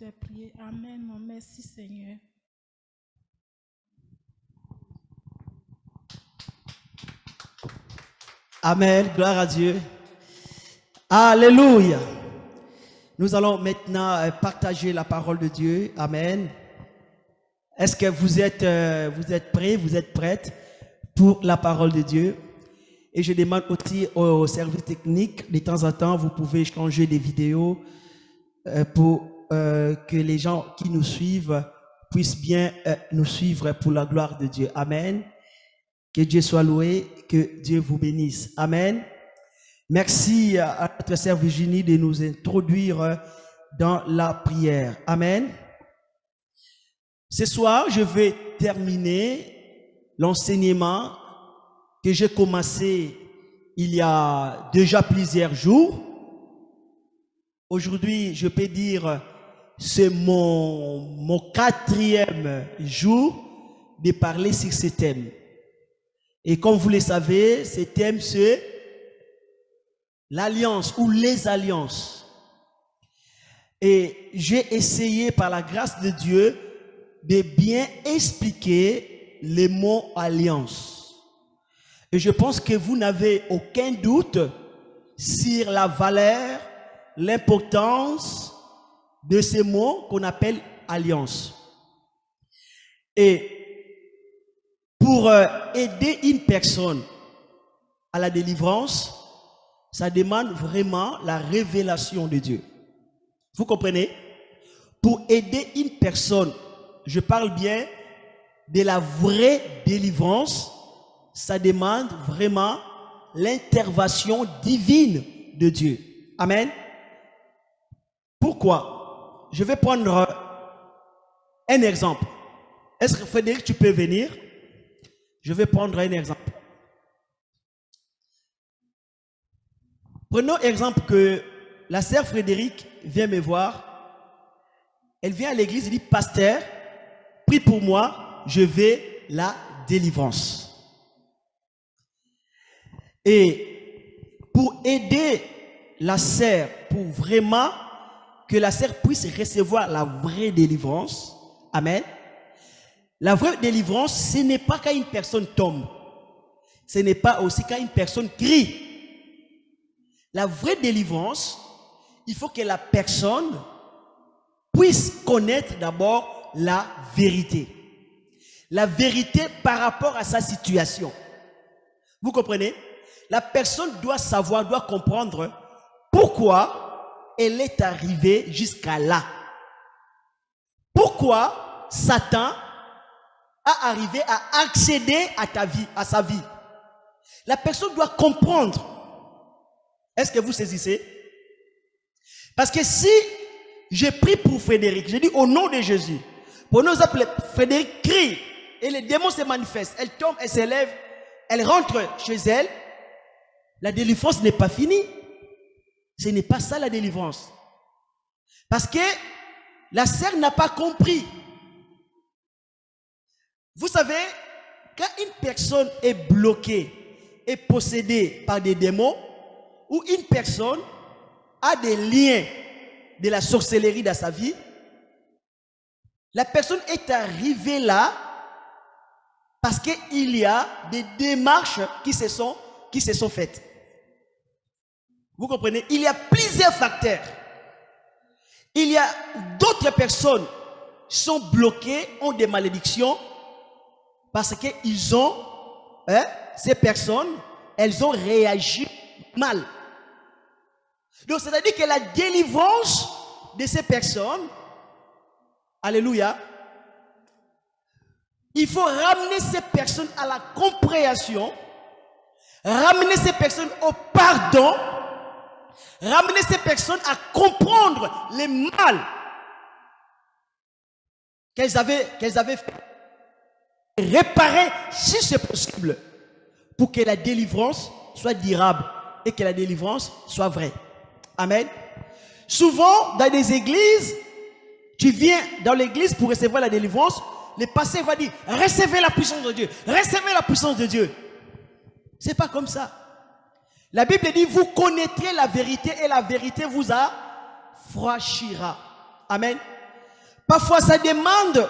t'ai prié. Amen. Merci Seigneur. Amen. Gloire à Dieu. Alléluia. Nous allons maintenant partager la parole de Dieu. Amen. Est-ce que vous êtes prêts, vous êtes prêtes pour la parole de Dieu? Et je demande aussi au service technique, de temps en temps, vous pouvez changer des vidéos pour que les gens qui nous suivent puissent bien nous suivre pour la gloire de Dieu. Amen. Que Dieu soit loué, que Dieu vous bénisse. Amen. Merci à notre sœur Virginie de nous introduire dans la prière. Amen. Ce soir, je vais terminer l'enseignement que j'ai commencé il y a déjà plusieurs jours. Aujourd'hui, je peux dire, c'est mon 4e jour de parler sur ce thème. Et comme vous le savez, ce thème, c'est l'alliance ou les alliances. Et j'ai essayé, par la grâce de Dieu, de bien expliquer les mots alliance. Et je pense que vous n'avez aucun doute sur la valeur, l'importance de ces mots qu'on appelle alliance. Et pour aider une personne à la délivrance, ça demande vraiment la révélation de Dieu. Vous comprenez? Pour aider une personne, je parle bien de la vraie délivrance, ça demande vraiment l'intervention divine de Dieu. Amen. Pourquoi? Je vais prendre un exemple. Est-ce que Frédéric, tu peux venir? Je vais prendre un exemple. Prenons exemple que la sœur Frédéric vient me voir. Elle vient à l'église et dit, pasteur, prie pour moi, je vais la délivrance. Et pour aider la sœur, pour vraiment que la sœur puisse recevoir la vraie délivrance, amen. La vraie délivrance, ce n'est pas quand une personne tombe. Ce n'est pas aussi quand une personne crie. La vraie délivrance, il faut que la personne puisse connaître d'abord la vérité. La vérité par rapport à sa situation. Vous comprenez? La personne doit savoir, doit comprendre pourquoi elle est arrivée jusqu'à là. Pourquoi Satan a arrivé à accéder à ta vie, à sa vie. La personne doit comprendre. Est-ce que vous saisissez? Parce que si je prie pour Frédéric, je dis au nom de Jésus, pour nous appeler, Frédéric crie et les démons se manifestent. Elle tombe, elle s'élève, elle rentre chez elle. La délivrance n'est pas finie. Ce n'est pas ça la délivrance. Parce que la sœur n'a pas compris. Vous savez, quand une personne est bloquée et possédée par des démons, ou une personne a des liens de la sorcellerie dans sa vie, la personne est arrivée là parce qu'il y a des démarches qui se sont faites. Vous comprenez? Il y a plusieurs facteurs. Il y a d'autres personnes qui sont bloquées, ont des malédictions, parce qu'ils ont, ces personnes, elles ont réagi mal. Donc, c'est-à-dire que la délivrance de ces personnes, alléluia, il faut ramener ces personnes à la compréhension, ramener ces personnes au pardon, ramener ces personnes à comprendre les mal qu'elles avaient fait. Réparer si c'est possible pour que la délivrance soit durable et que la délivrance soit vraie. Amen. Souvent, dans des églises, tu viens dans l'église pour recevoir la délivrance, le pasteur va dire, recevez la puissance de Dieu, recevez la puissance de Dieu. C'est pas comme ça. La Bible dit, vous connaîtrez la vérité et la vérité vous affranchira. Amen. Parfois, ça demande,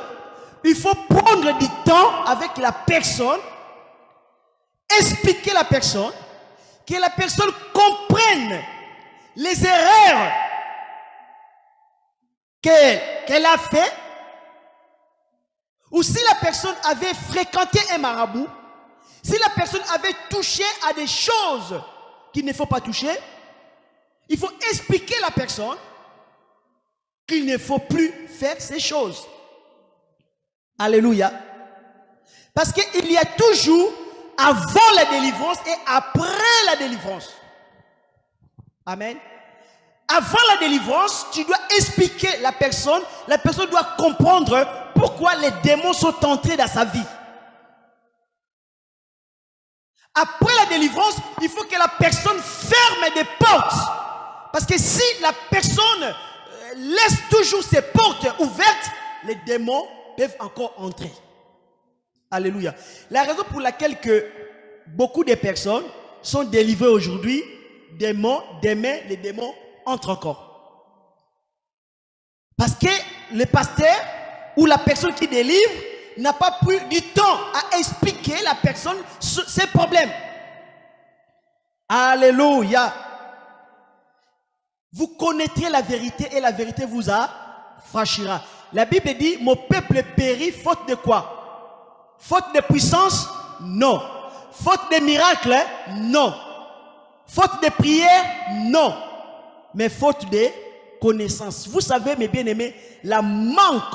il faut prendre du temps avec la personne, expliquer la personne, que la personne comprenne les erreurs qu'elle a fait, ou si la personne avait fréquenté un marabout, si la personne avait touché à des choses qu'il ne faut pas toucher, il faut expliquer à la personne qu'il ne faut plus faire ces choses. Alléluia. Parce qu'il y a toujours avant la délivrance et après la délivrance. Amen. Avant la délivrance, tu dois expliquer la personne doit comprendre pourquoi les démons sont entrés dans sa vie. Après la délivrance, il faut que la personne ferme des portes. Parce que si la personne laisse toujours ses portes ouvertes, les démons peuvent encore entrer. Alléluia. La raison pour laquelle que beaucoup de personnes sont délivrées aujourd'hui, demain, les démons entrent encore. Parce que le pasteur ou la personne qui délivre n'a pas pris du temps à expliquer à la personne ses problèmes. Alléluia. Vous connaîtrez la vérité et la vérité vous affranchira. La Bible dit, mon peuple périt faute de quoi? Faute de puissance? Non. Faute de miracles? Non. Faute de prière? Non. Mais faute de connaissance. Vous savez, mes bien-aimés, la manque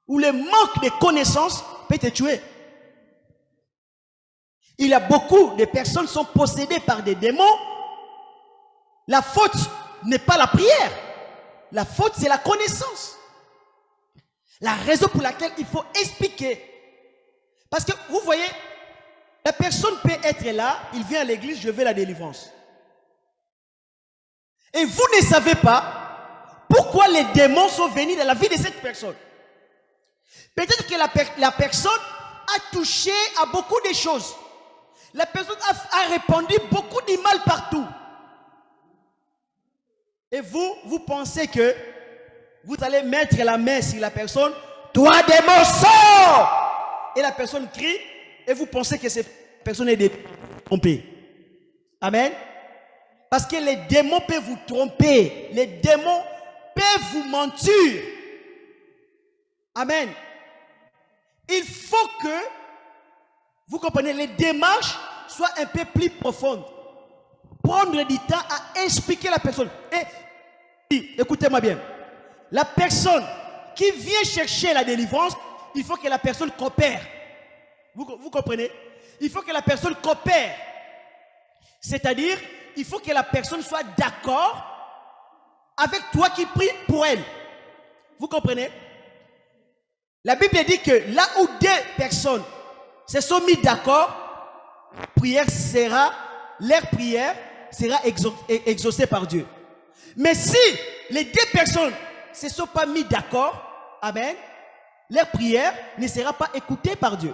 ou le manque de connaissance peut te tuer. Il y a beaucoup de personnes qui sont possédées par des démons. La faute n'est pas la prière. La faute, c'est la connaissance. La raison pour laquelle il faut expliquer. Parce que vous voyez, la personne peut être là, il vient à l'église, je veux la délivrance. Et vous ne savez pas pourquoi les démons sont venus dans la vie de cette personne. Peut-être que la personne a touché à beaucoup de choses. La personne a répandu beaucoup de mal partout. Et vous pensez que vous allez mettre la main sur la personne. Toi, démon, sors! Et la personne crie. Et vous pensez que cette personne est trompée. Amen. Parce que les démons peuvent vous tromper. Les démons peuvent vous mentir. Amen. Il faut que, vous comprenez, les démarches soient un peu plus profondes. Prendre du temps à expliquer à la personne. Et écoutez-moi bien. La personne qui vient chercher la délivrance, il faut que la personne coopère. Vous comprenez? Il faut que la personne coopère. C'est-à-dire, il faut que la personne soit d'accord avec toi qui prie pour elle. Vous comprenez? La Bible dit que là où deux personnes se sont mis d'accord, leur prière sera exaucée par Dieu. Mais si les deux personnes ne se sont pas mis d'accord, amen, leur prière ne sera pas écoutée par Dieu.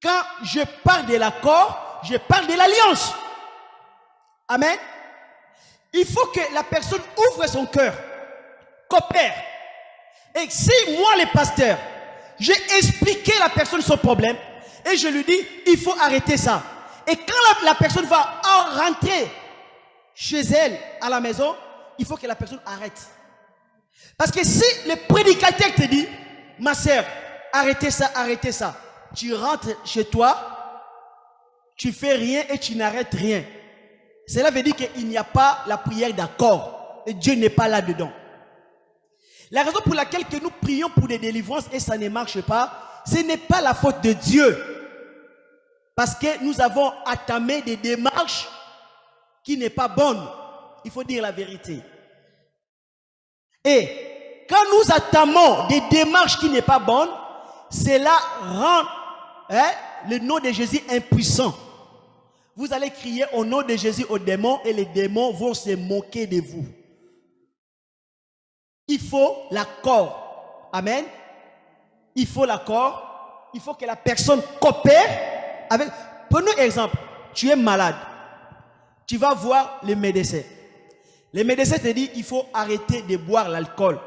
Quand je parle de l'accord, je parle de l'alliance. Amen. Il faut que la personne ouvre son cœur, coopère. Et si moi, le pasteur, j'ai expliqué à la personne son problème et je lui dis, il faut arrêter ça. Et quand la personne va rentrer chez elle, à la maison, il faut que la personne arrête. Parce que si le prédicateur te dit, ma soeur, arrêtez ça, tu rentres chez toi, tu fais rien et tu n'arrêtes rien. Cela veut dire qu'il n'y a pas la prière d'accord. Et Dieu n'est pas là-dedans. La raison pour laquelle que nous prions pour des délivrances et ça ne marche pas, ce n'est pas la faute de Dieu. Parce que nous avons entamé des démarches qui n'est pas bonnes. Il faut dire la vérité. Et quand nous entamons des démarches qui n'est pas bonnes, cela rend le nom de Jésus impuissant. Vous allez crier au nom de Jésus aux démons et les démons vont se moquer de vous. Il faut l'accord. Amen. Il faut l'accord. Il faut que la personne coopère avec. Prenons exemple. Tu es malade. Tu vas voir le médecin. Le médecin te dit il faut arrêter de boire l'alcool.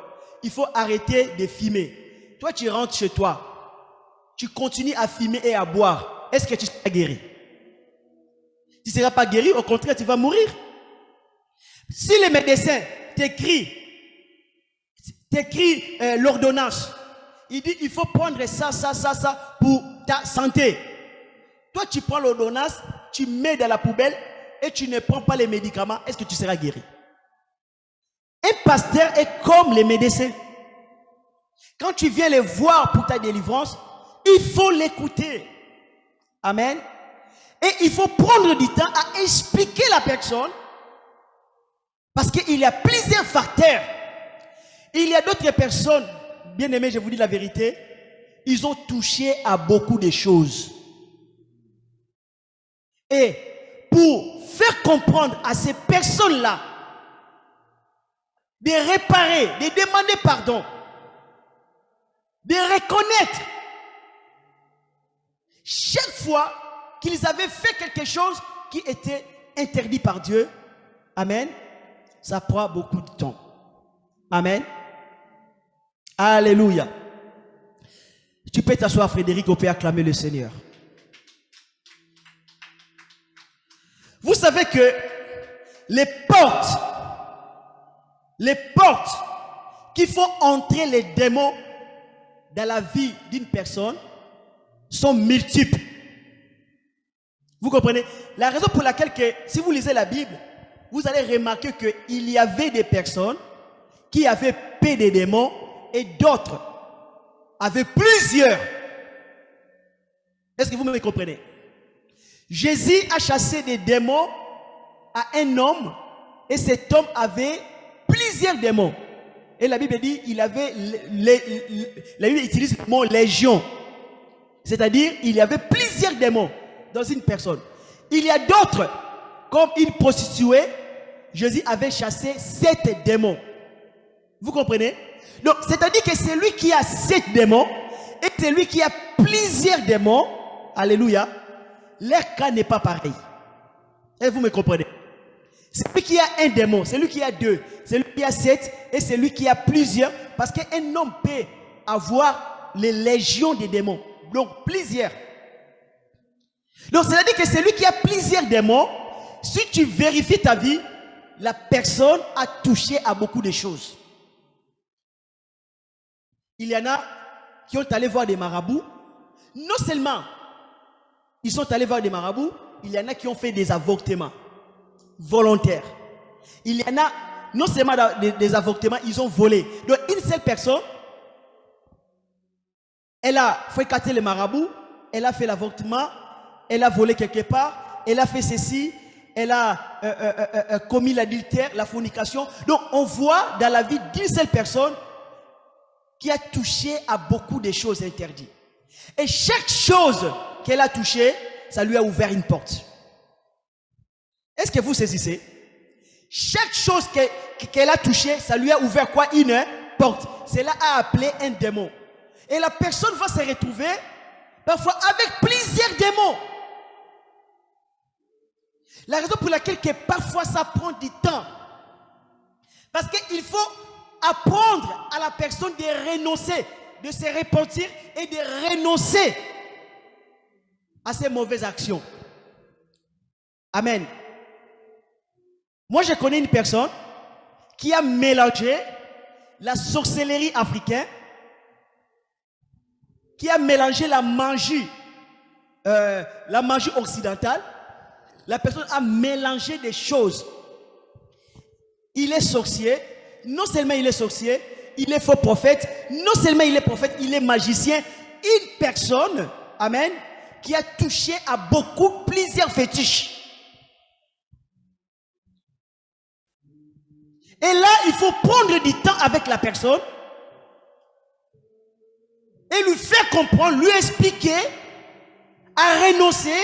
il faut arrêter de fumer. Toi, tu rentres chez toi, tu continues à fumer et à boire. Est-ce que tu seras guéri? Tu ne seras pas guéri, au contraire, tu vas mourir. Si les médecins t'écrivent l'ordonnance, il dit il faut prendre ça pour ta santé. Toi, tu prends l'ordonnance, tu mets dans la poubelle et tu ne prends pas les médicaments. Est-ce que tu seras guéri? Un pasteur est comme les médecins. Quand tu viens les voir pour ta délivrance, il faut l'écouter. Amen. Et il faut prendre du temps à expliquer la personne. Parce qu'il y a plusieurs facteurs. Il y a d'autres personnes, bien aimés, je vous dis la vérité, ils ont touché à beaucoup de choses. Et pour faire comprendre à ces personnes-là, de réparer, de demander pardon, de reconnaître chaque fois qu'ils avaient fait quelque chose qui était interdit par Dieu, amen, ça prend beaucoup de temps. Amen. Alléluia. Tu peux t'asseoir, Frédéric, on peut acclamer le Seigneur. Vous savez que les portes qui font entrer les démons dans la vie d'une personne sont multiples. Vous comprenez? La raison pour laquelle, si vous lisez la Bible, vous allez remarquer qu'il y avait des personnes qui avaient peur des démons et d'autres avaient plusieurs. Est-ce que vous me comprenez? Jésus a chassé des démons à un homme et cet homme avait plusieurs démons. Et la Bible dit il avait la Bible utilise le mot légion. C'est-à-dire il y avait plusieurs démons dans une personne. Il y a d'autres, comme une prostituée, Jésus avait chassé 7 démons. Vous comprenez? Donc, c'est-à-dire que celui qui a 7 démons et celui qui a plusieurs démons, alléluia, leur cas n'est pas pareil. Et vous me comprenez? Celui qui a un démon, celui qui a 2, celui qui a 7 et celui qui a plusieurs, parce qu'un homme peut avoir les légions des démons, donc plusieurs. Donc, c'est-à-dire que celui qui a plusieurs démons, si tu vérifies ta vie, la personne a touché à beaucoup de choses. Il y en a qui ont allé voir des marabouts. Non seulement ils sont allés voir des marabouts, il y en a qui ont fait des avortements volontaires. Il y en a non seulement des avortements, ils ont volé. Donc une seule personne, elle a fréquenté les marabouts, elle a fait l'avortement, elle a volé quelque part, elle a fait ceci, elle a commis l'adultère, la fornication. Donc on voit dans la vie d'une seule personne qui a touché à beaucoup de choses interdites. Et chaque chose qu'elle a touchée, ça lui a ouvert une porte. Est-ce que vous saisissez? Chaque chose qu'elle a touchée, ça lui a ouvert quoi? Une porte. Cela a appelé un démon. Et la personne va se retrouver parfois avec plusieurs démons. La raison pour laquelle parfois ça prend du temps. Parce qu'il faut apprendre à la personne de renoncer, de se repentir et de renoncer à ces mauvaises actions. Amen. Moi, je connais une personne qui a mélangé la sorcellerie africaine, qui a mélangé la magie occidentale. La personne a mélangé des choses. Il est sorcier. Non seulement il est sorcier, il est faux prophète. Non seulement il est prophète, il est magicien. Une personne, amen, qui a touché à plusieurs fétiches. Et là, il faut prendre du temps avec la personne et lui faire comprendre, lui expliquer, à renoncer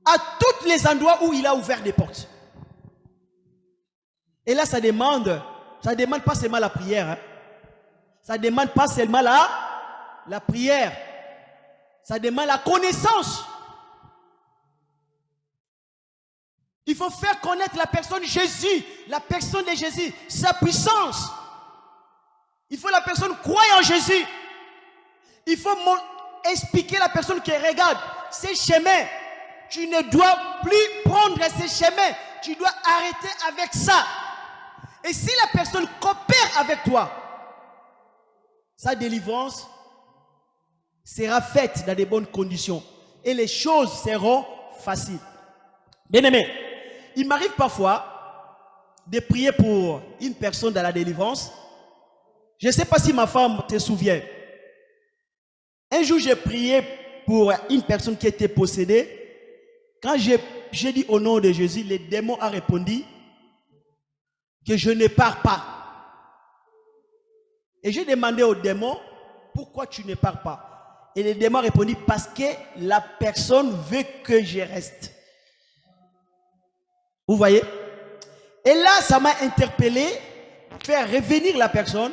à tous les endroits où il a ouvert des portes. Et là, ça demande pas seulement la prière. Hein. Ça demande pas seulement la prière. Ça demande la connaissance. Il faut faire connaître la personne Jésus, la personne de Jésus, sa puissance. Il faut que la personne croie en Jésus. Il faut expliquer à la personne qui regarde ces chemins. Tu ne dois plus prendre ces chemins. Tu dois arrêter avec ça. Et si la personne coopère avec toi, sa délivrance sera faite dans de bonnes conditions. Et les choses seront faciles. Bien-aimé, il m'arrive parfois de prier pour une personne dans la délivrance. Je ne sais pas si ma femme te souvient. Un jour, j'ai prié pour une personne qui était possédée. Quand j'ai dit au nom de Jésus, le démon a répondu que je ne pars pas. Et j'ai demandé au démon, pourquoi tu ne pars pas? Et le démon a répondu, parce que la personne veut que je reste. Vous voyez? Et là, ça m'a interpellé, faire revenir la personne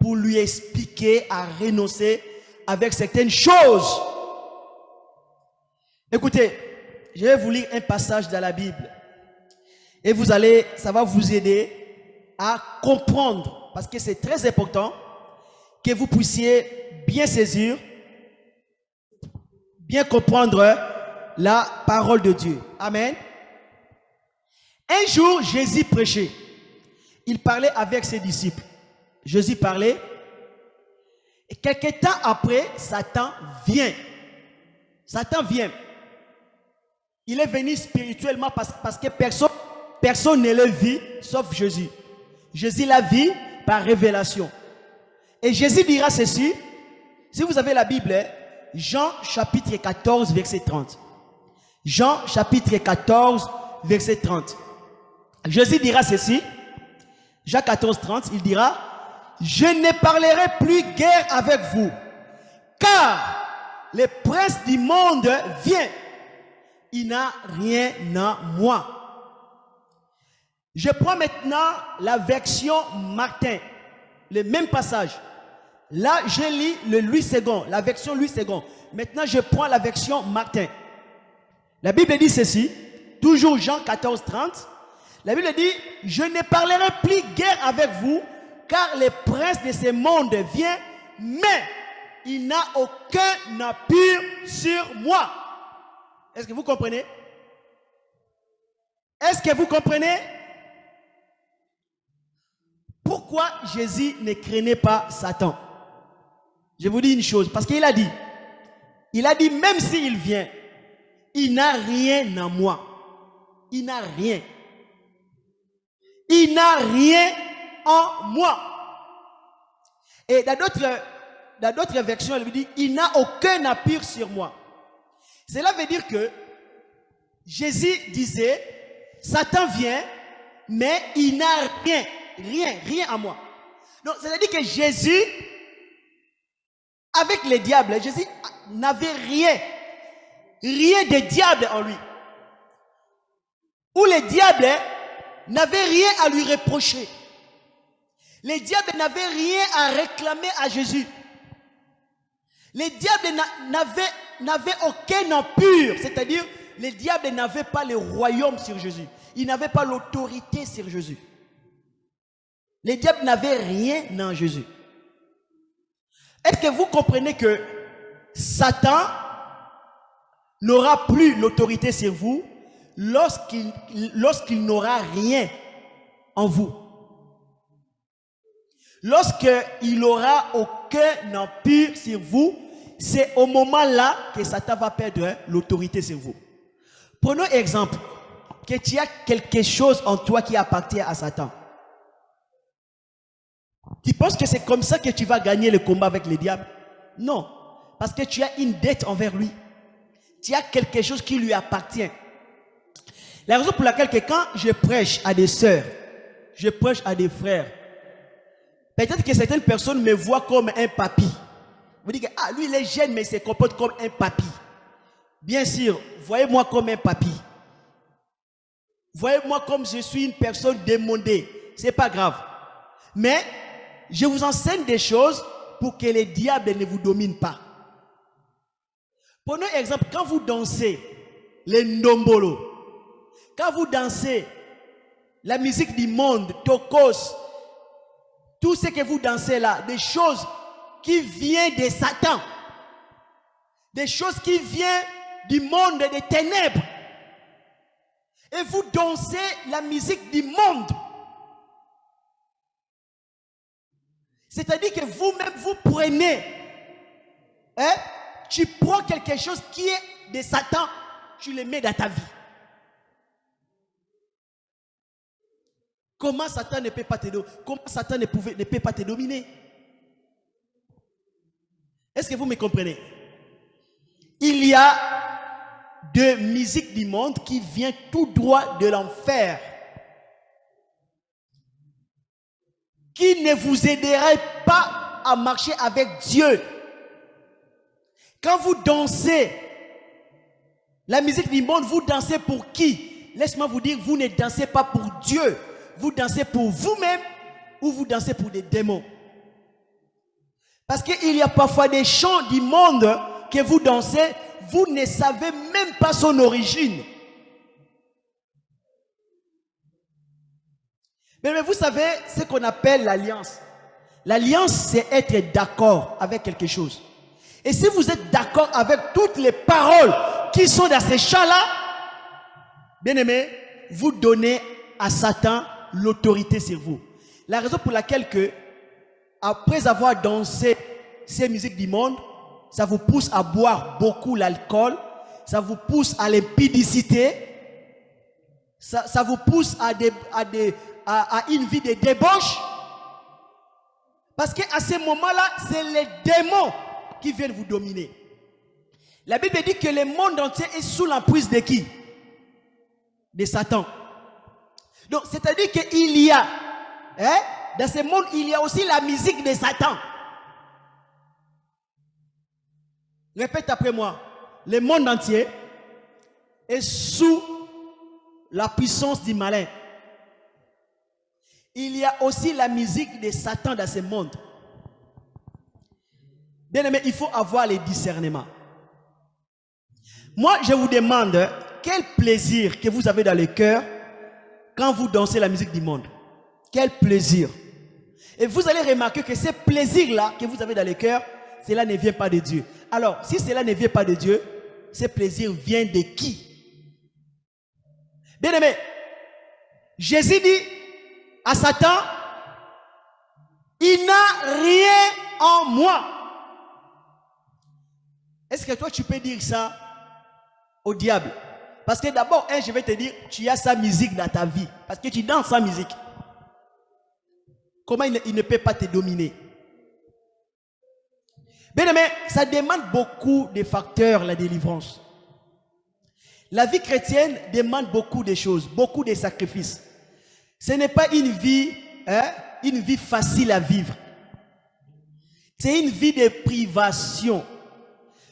pour lui expliquer à renoncer avec certaines choses. Écoutez, je vais vous lire un passage dans la Bible. Et ça va vous aider à comprendre, parce que c'est très important que vous puissiez bien saisir, bien comprendre la parole de Dieu. Amen. Un jour, Jésus prêchait. Il parlait avec ses disciples. Jésus parlait. Et quelques temps après, Satan vient. Satan vient. Il est venu spirituellement parce que personne ne l'a vu sauf Jésus. Jésus l'a vu par révélation. Et Jésus dira ceci. Si vous avez la Bible, Jean chapitre 14, verset 30. Jean chapitre 14, verset 30. Jésus dira ceci. Jean 14, 30, il dira: je ne parlerai plus guère avec vous, car le prince du monde vient. Il n'a rien en moi. Je prends maintenant la version Martin, le même passage. Là, je lis le Louis II, la version Louis II. Maintenant, je prends la version Martin. La Bible dit ceci, toujours Jean 14, 30. La Bible dit: je ne parlerai plus guère avec vous, car le prince de ce monde vient, mais il n'a aucun empire sur moi. Est-ce que vous comprenez? Est-ce que vous comprenez? Pourquoi Jésus ne craignait pas Satan? Je vous dis une chose, parce qu'il a dit, même s'il vient, il n'a rien en moi. Il n'a rien. Il n'a rien en moi. Et dans d'autres versions, elle lui dit, il n'a aucun empire sur moi. Cela veut dire que Jésus disait, Satan vient, mais il n'a rien en moi. Donc, c'est-à-dire que Jésus, avec les diables, Jésus n'avait rien de diable en lui. Ou les diables n'avaient rien à lui reprocher. Les diables n'avaient rien à réclamer à Jésus. Les diables n'avaient aucun empire, c'est-à-dire les diables n'avaient pas le royaume sur Jésus. Ils n'avaient pas l'autorité sur Jésus. Les diables n'avaient rien en Jésus. Est-ce que vous comprenez que Satan n'aura plus l'autorité sur vous lorsqu'il n'aura rien en vous? Lorsqu'il n'aura aucun empire sur vous, c'est au moment-là que Satan va perdre l'autorité sur vous. Prenons exemple, que tu as quelque chose en toi qui appartient à Satan. Tu penses que c'est comme ça que tu vas gagner le combat avec les diables? Non, parce que tu as une dette envers lui. Tu as quelque chose qui lui appartient. La raison pour laquelle quand je prêche à des sœurs, je prêche à des frères, peut-être que certaines personnes me voient comme un papy. Vous dites que lui il est jeune mais il se comporte comme un papy. Bien sûr, voyez-moi comme un papy. Voyez-moi comme je suis une personne démodée. Ce n'est pas grave. Mais je vous enseigne des choses pour que les diables ne vous dominent pas. Prenons exemple, quand vous dansez les ndombolo, quand vous dansez la musique du monde, tokos, tout ce que vous dansez là, des choses qui viennent de Satan, des choses qui viennent du monde des ténèbres, et vous dansez la musique du monde. C'est-à-dire que vous-même, vous prenez, tu prends quelque chose qui est de Satan, tu le mets dans ta vie. Comment Satan ne peut pas te dominer? Comment Satan ne peut pas te dominer? Est-ce que vous me comprenez? Il y a de musique du monde qui vient tout droit de l'enfer, qui ne vous aiderait pas à marcher avec Dieu. Quand vous dansez la musique du monde, vous dansez pour qui? Laisse-moi vous dire, vous ne dansez pas pour Dieu. Vous dansez pour vous-même ou vous dansez pour des démons. Parce qu'il y a parfois des chants du monde que vous dansez, vous ne savez même pas son origine. Mais vous savez ce qu'on appelle l'alliance. L'alliance, c'est être d'accord avec quelque chose. Et si vous êtes d'accord avec toutes les paroles qui sont dans ces chants-là, bien aimé, vous donnez à Satan l'autorité sur vous. La raison pour laquelle que, après avoir dansé ces musiques du monde, ça vous pousse à boire beaucoup l'alcool, ça vous pousse à l'impudicité, ça vous pousse à une vie de débauche. Parce qu'à ce moment-là, c'est les démons qui viennent vous dominer. La Bible dit que le monde entier est sous l'emprise de qui? De Satan. Donc, c'est-à-dire qu'il y a, dans ce monde, il y a aussi la musique de Satan. Répète après moi. Le monde entier est sous la puissance du malin. Il y a aussi la musique de Satan dans ce monde. Bien aimé, il faut avoir le discernement. Moi, je vous demande, quel plaisir que vous avez dans le cœur quand vous dansez la musique du monde? Quel plaisir! Et vous allez remarquer que ce plaisir-là que vous avez dans le cœur, cela ne vient pas de Dieu. Alors, si cela ne vient pas de Dieu, ce plaisir vient de qui? Bien aimé, Jésus dit à Satan, il n'a rien en moi. Est-ce que toi tu peux dire ça au diable? Parce que d'abord, je vais te dire, tu as sa musique dans ta vie. Parce que tu danses sa musique. Comment il ne peut pas te dominer? Bien aimé, ça demande beaucoup de facteurs, la délivrance. La vie chrétienne demande beaucoup de choses, beaucoup de sacrifices. Ce n'est pas une vie facile à vivre. C'est une vie de privation.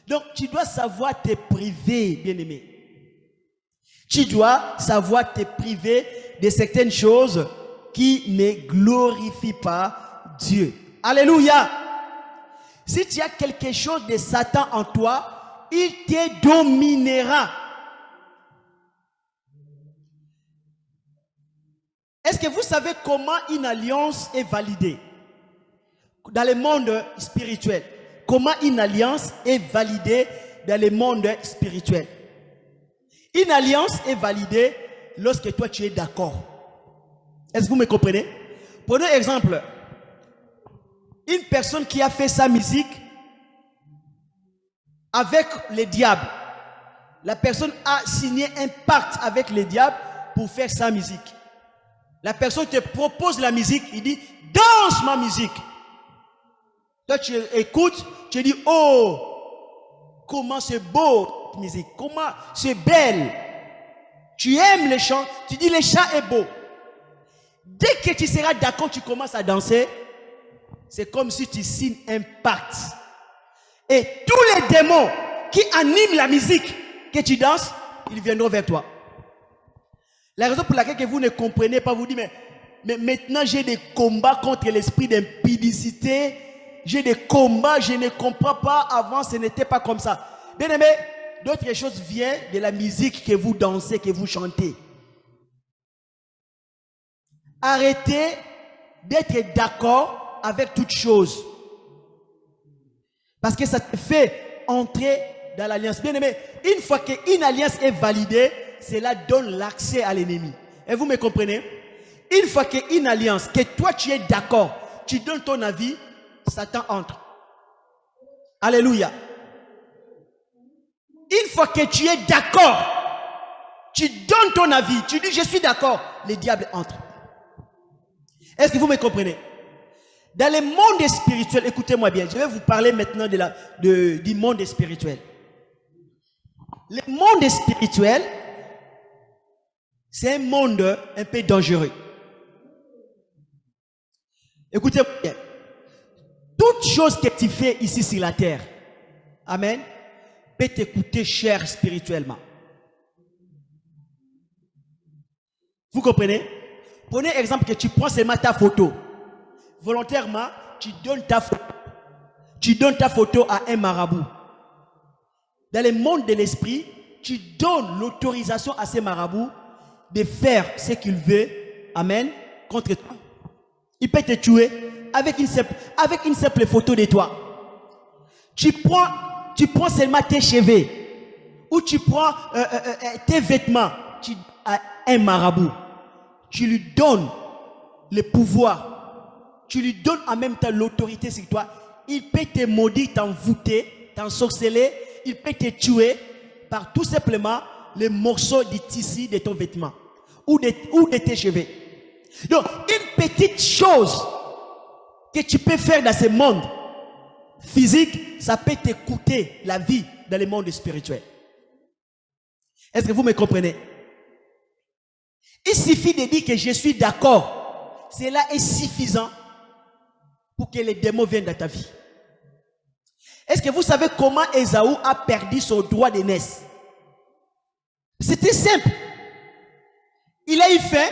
Donc, tu dois savoir te priver, bien-aimé. Tu dois savoir te priver de certaines choses qui ne glorifient pas Dieu. Alléluia. Si tu as quelque chose de Satan en toi, il te dominera. Est-ce que vous savez comment une alliance est validée dans le monde spirituel? Comment une alliance est validée dans le monde spirituel? Une alliance est validée lorsque toi tu es d'accord. Est-ce que vous me comprenez? Prenons exemple. Une personne qui a fait sa musique avec le diable. La personne a signé un pacte avec le diable pour faire sa musique. La personne te propose la musique, il dit, danse ma musique. Toi tu écoutes, tu dis, oh, comment c'est beau cette musique, comment c'est belle. Tu aimes les chants, tu dis le chant est beau. Dès que tu seras d'accord, tu commences à danser, c'est comme si tu signes un pacte. Et tous les démons qui animent la musique que tu danses, ils viendront vers toi. La raison pour laquelle vous ne comprenez pas, vous dites, mais maintenant j'ai des combats contre l'esprit d'impudicité, j'ai des combats, je ne comprends pas, avant ce n'était pas comme ça. Bien aimé, d'autres choses viennent de la musique que vous dansez, que vous chantez. Arrêtez d'être d'accord avec toute chose. Parce que ça te fait entrer dans l'alliance. Bien aimé, une fois qu'une alliance est validée, cela donne l'accès à l'ennemi. Et vous me comprenez? Une fois qu'une alliance, que toi tu es d'accord, tu donnes ton avis, Satan entre. Alléluia. Une fois que tu es d'accord, tu donnes ton avis, tu dis je suis d'accord, le diable entre. Est-ce que vous me comprenez? Dans le monde spirituel, écoutez-moi bien, je vais vous parler maintenant du monde spirituel. Le monde spirituel, c'est un monde un peu dangereux. Écoutez-moi bien. Toute chose que tu fais ici sur la terre, amen, peut te coûter cher spirituellement. Vous comprenez? Prenez exemple que tu prends seulement ta photo. Volontairement, tu donnes ta photo. Tu donnes ta photo à un marabout. Dans le monde de l'esprit, tu donnes l'autorisation à ces marabouts de faire ce qu'il veut, amen, contre toi. Il peut te tuer avec une simple photo de toi. Tu prends seulement tes cheveux ou tu prends tes vêtements à un marabout. Tu lui donnes le pouvoir. Tu lui donnes en même temps l'autorité sur toi. Il peut te maudire, t'envoûter, t'ensorceler. Il peut te tuer par tout simplement les morceaux du tissu de ton vêtement ou de tes cheveux. Donc, une petite chose que tu peux faire dans ce monde physique, ça peut te coûter la vie dans le monde spirituel. Est-ce que vous me comprenez? Il suffit de dire que je suis d'accord. Cela est suffisant pour que les démons viennent dans ta vie. Est-ce que vous savez comment Ésaü a perdu son droit d'aînesse? C'était simple. Il a eu faim.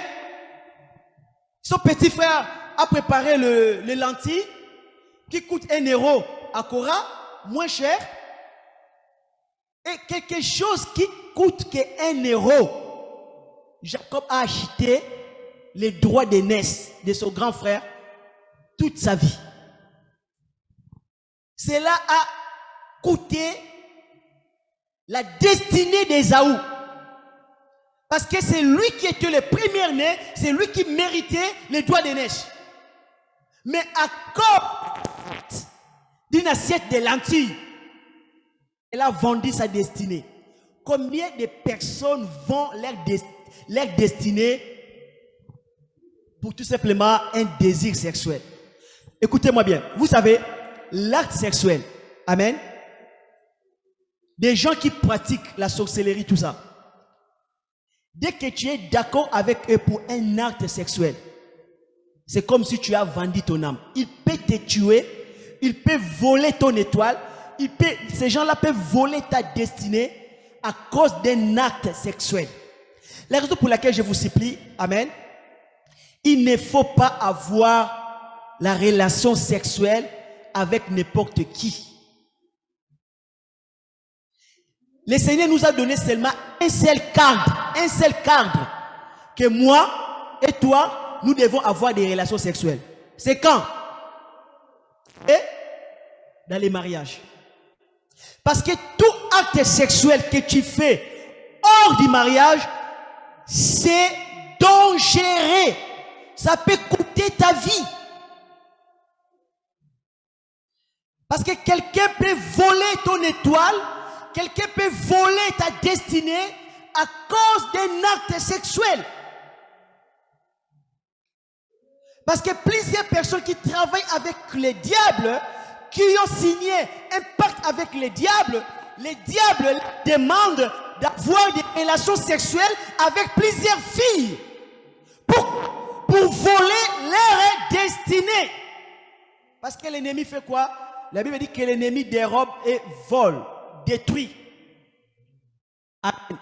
Son petit frère a préparé le lentilles qui coûte 1 euro à Cora, moins cher. Et quelque chose qui coûte que 1 euro. Jacob a acheté les droits d'aînesse de son grand frère toute sa vie. Cela a coûté la destinée d'Ésaü. Parce que c'est lui qui était le premier-né, c'est lui qui méritait les droits d'aînesse. Mais à cause d'une assiette de lentilles, elle a vendu sa destinée. Combien de personnes vendent leur destinée pour tout simplement un désir sexuel? Écoutez-moi bien. Vous savez, l'acte sexuel, amen, des gens qui pratiquent la sorcellerie, tout ça, dès que tu es d'accord avec eux pour un acte sexuel, c'est comme si tu as vendu ton âme. Il peut te tuer, il peut voler ton étoile, ces gens-là peuvent voler ta destinée à cause d'un acte sexuel. La raison pour laquelle je vous supplie, amen, il ne faut pas avoir la relation sexuelle avec n'importe qui. Le Seigneur nous a donné seulement un seul cadre que moi et toi, nous devons avoir des relations sexuelles. C'est quand? Et dans les mariages. Parce que tout acte sexuel que tu fais hors du mariage, c'est dangereux. Ça peut coûter ta vie. Parce que quelqu'un peut voler ton étoile, quelqu'un peut voler ta destinée à cause d'un acte sexuel. Parce que plusieurs personnes qui travaillent avec les diables, qui ont signé un pacte avec les diables demandent d'avoir des relations sexuelles avec plusieurs filles pour voler leur destinée. Parce que l'ennemi fait quoi? La Bible dit que l'ennemi dérobe et vole, détruit. Amen.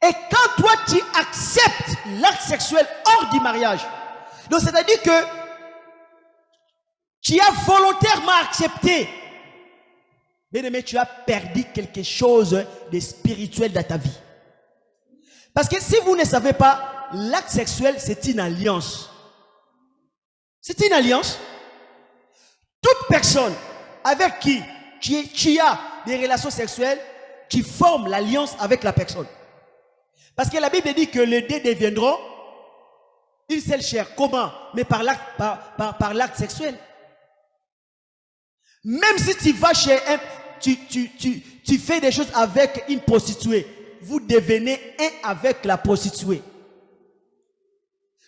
Et quand toi tu acceptes l'acte sexuel hors du mariage, donc c'est-à-dire que tu as volontairement accepté, bien-aimé, tu as perdu quelque chose de spirituel dans ta vie. Parce que si vous ne savez pas, l'acte sexuel c'est une alliance. C'est une alliance. Toute personne avec qui tu as des relations sexuelles, tu formes l'alliance avec la personne. Parce que la Bible dit que les deux deviendront une seule chair. Comment? Mais par l'acte sexuel. Même si tu vas chez un, tu fais des choses avec une prostituée, vous devenez un avec la prostituée.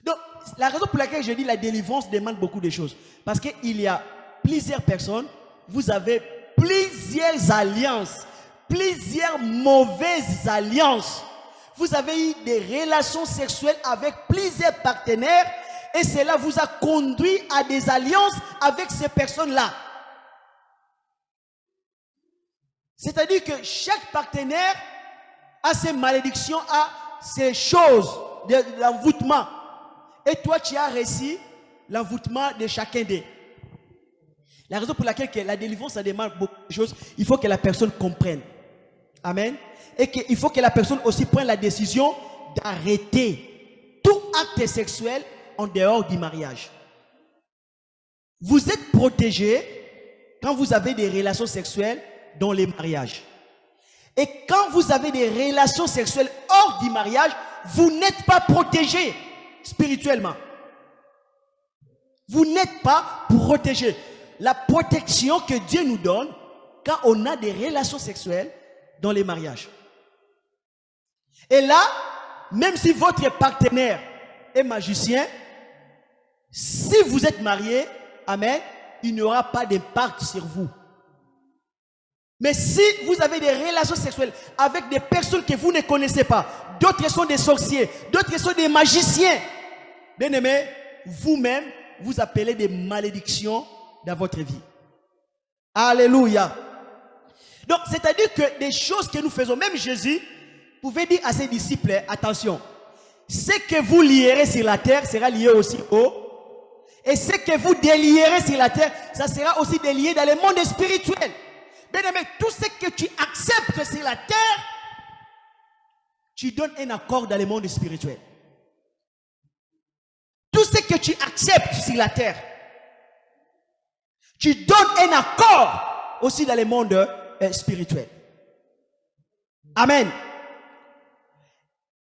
Donc, la raison pour laquelle je dis la délivrance demande beaucoup de choses. Parce qu'il y a plusieurs personnes, vous avez plusieurs alliances, plusieurs mauvaises alliances. Vous avez eu des relations sexuelles avec plusieurs partenaires et cela vous a conduit à des alliances avec ces personnes-là. C'est-à-dire que chaque partenaire a ses malédictions, a ses choses de l'envoûtement. Et toi, tu as reçu l'envoûtement de chacun d'eux. La raison pour laquelle la délivrance, ça demande beaucoup de choses, il faut que la personne comprenne. Amen. Et qu'il faut que la personne aussi prenne la décision d'arrêter tout acte sexuel en dehors du mariage. Vous êtes protégé quand vous avez des relations sexuelles dans les mariages. Et quand vous avez des relations sexuelles hors du mariage, vous n'êtes pas protégé spirituellement. Vous n'êtes pas protégé. La protection que Dieu nous donne quand on a des relations sexuelles dans les mariages. Et là, même si votre partenaire est magicien, si vous êtes marié, amen, il n'y aura pas d'impact sur vous. Mais si vous avez des relations sexuelles avec des personnes que vous ne connaissez pas, d'autres sont des sorciers, d'autres sont des magiciens, bien aimé, vous-même, vous appelez des malédictions dans votre vie. Alléluia. Donc, c'est-à-dire que des choses que nous faisons, même Jésus pouvait dire à ses disciples, attention, ce que vous lierez sur la terre sera lié aussi haut, et ce que vous délierez sur la terre, ça sera aussi délié dans le monde spirituel. Bien aimé, tout ce que tu acceptes sur la terre, tu donnes un accord dans le monde spirituel. Tout ce que tu acceptes sur la terre, tu donnes un accord aussi dans le monde spirituel. Amen.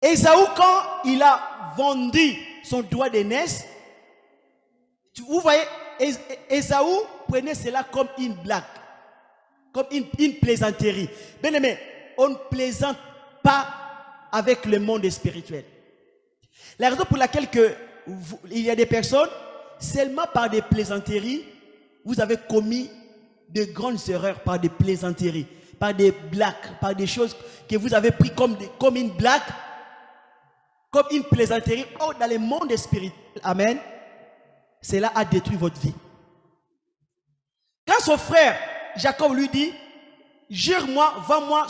Ésaü, quand il a vendu son droit d'aînesse, vous voyez, Ésaü prenait cela comme une blague, comme une plaisanterie. Bien aimé, on ne plaisante pas avec le monde spirituel. La raison pour laquelle il y a des personnes, seulement par des plaisanteries, vous avez commis de grandes erreurs par des plaisanteries, par des blagues, par des choses que vous avez pris comme une blague, comme une plaisanterie. Or, dans le monde spirituel, amen, cela a détruit votre vie. Quand son frère Jacob lui dit, jure-moi, vends-moi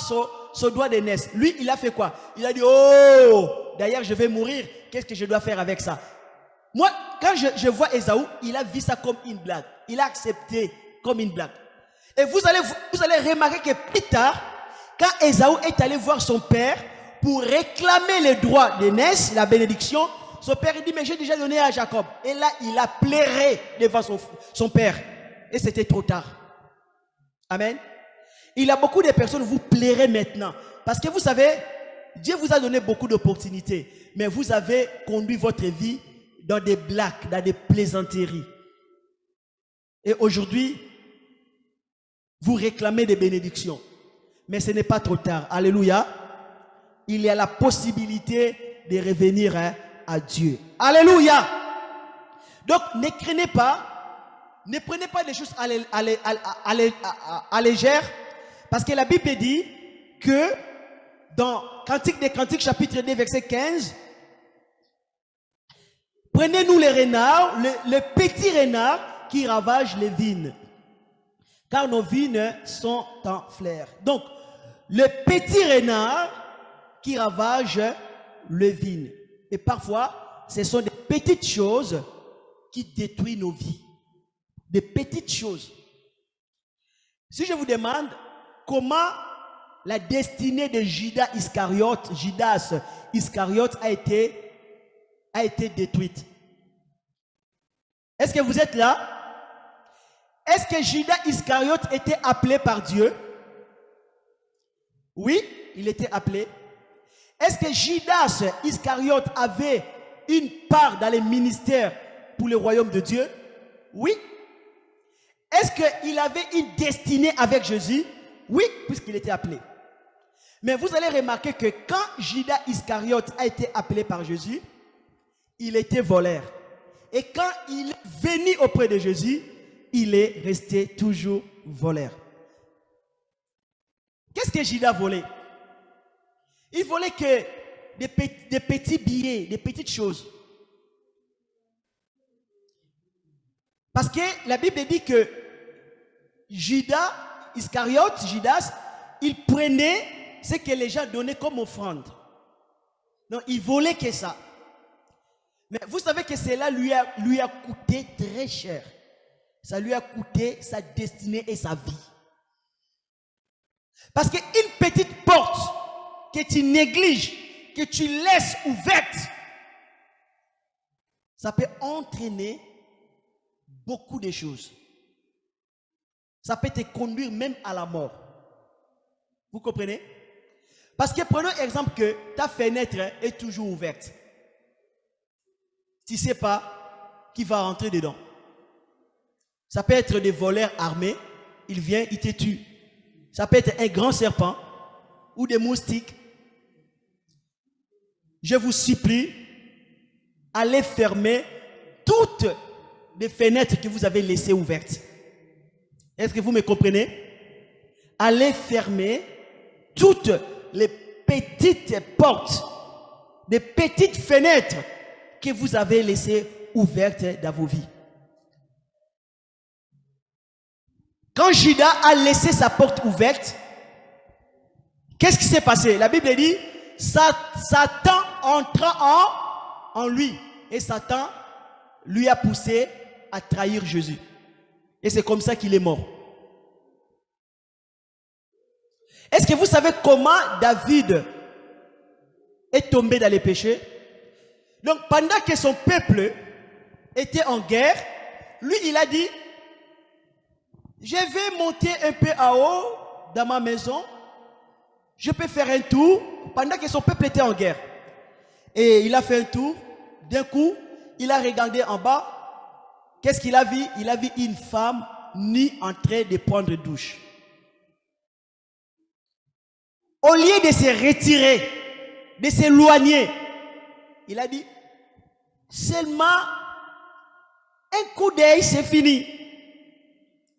ce doigt d'aînesse. Lui, il a fait quoi? Il a dit, oh, d'ailleurs, je vais mourir. Qu'est-ce que je dois faire avec ça? Moi, quand je vois Ésaü, il a vu ça comme une blague. Il a accepté comme une blague. Et vous allez remarquer que plus tard, quand Ésaü est allé voir son père pour réclamer le droit d'aînesse, la bénédiction, son père dit, mais j'ai déjà donné à Jacob. Et là, il a pleuré devant son père. Et c'était trop tard. Amen. Il y a beaucoup de personnes, vous plairez maintenant. Parce que vous savez, Dieu vous a donné beaucoup d'opportunités. Mais vous avez conduit votre vie dans des blagues, dans des plaisanteries. Et aujourd'hui, vous réclamez des bénédictions. Mais ce n'est pas trop tard. Alléluia. Il y a la possibilité de revenir à Dieu. Alléluia. Donc, ne craignez pas. Ne prenez pas les choses à légère. Parce que la Bible dit que dans Cantique des Cantiques, chapitre 2, verset 15, prenez-nous les renards, les petits renards qui ravagent les vignes, car nos vignes sont en fleurs. Donc, les petits renards qui ravagent les vignes. Et parfois, ce sont des petites choses qui détruisent nos vies. Des petites choses. Si je vous demande comment la destinée de Judas Iscariote a été détruite. Est-ce que vous êtes là? Est-ce que Judas Iscariote était appelé par Dieu? Oui, il était appelé. Est-ce que Judas Iscariote avait une part dans les ministères pour le royaume de Dieu? Oui. Est-ce qu'il avait une destinée avec Jésus? Oui, puisqu'il était appelé. Mais vous allez remarquer que quand Judas Iscariote a été appelé par Jésus, il était voleur. Et quand il est venu auprès de Jésus, il est resté toujours voleur. Qu'est-ce que Judas volait? Il volait que des petits billets, des petites choses. Parce que la Bible dit que Judas Iscariote, Judas, il prenait ce que les gens donnaient comme offrande. Donc il volait que ça. Mais vous savez que cela lui a coûté très cher. Ça lui a coûté sa destinée et sa vie. Parce qu'une petite porte que tu négliges, que tu laisses ouverte, ça peut entraîner beaucoup de choses. Ça peut te conduire même à la mort. Vous comprenez? Parce que prenons exemple que ta fenêtre est toujours ouverte. Tu ne sais pas qui va rentrer dedans. Ça peut être des voleurs armés. Il vient, il te tue. Ça peut être un grand serpent ou des moustiques. Je vous supplie, allez fermer toutes les fenêtres que vous avez laissées ouvertes. Est-ce que vous me comprenez? Allez fermer toutes les petites portes, des petites fenêtres que vous avez laissées ouvertes dans vos vies. Quand Judas a laissé sa porte ouverte, qu'est-ce qui s'est passé? La Bible dit, Satan entra en lui. Et Satan lui a poussé à trahir Jésus. Et c'est comme ça qu'il est mort. Est-ce que vous savez comment David est tombé dans les péchés? Donc pendant que son peuple était en guerre, lui il a dit, je vais monter un peu à haut dans ma maison, je peux faire un tour, pendant que son peuple était en guerre. Et il a fait un tour, d'un coup, il a regardé en bas, qu'est-ce qu'il a vu? Il a vu une femme nue en train de prendre douche. Au lieu de se retirer, de s'éloigner, il a dit, seulement un coup d'œil, c'est fini.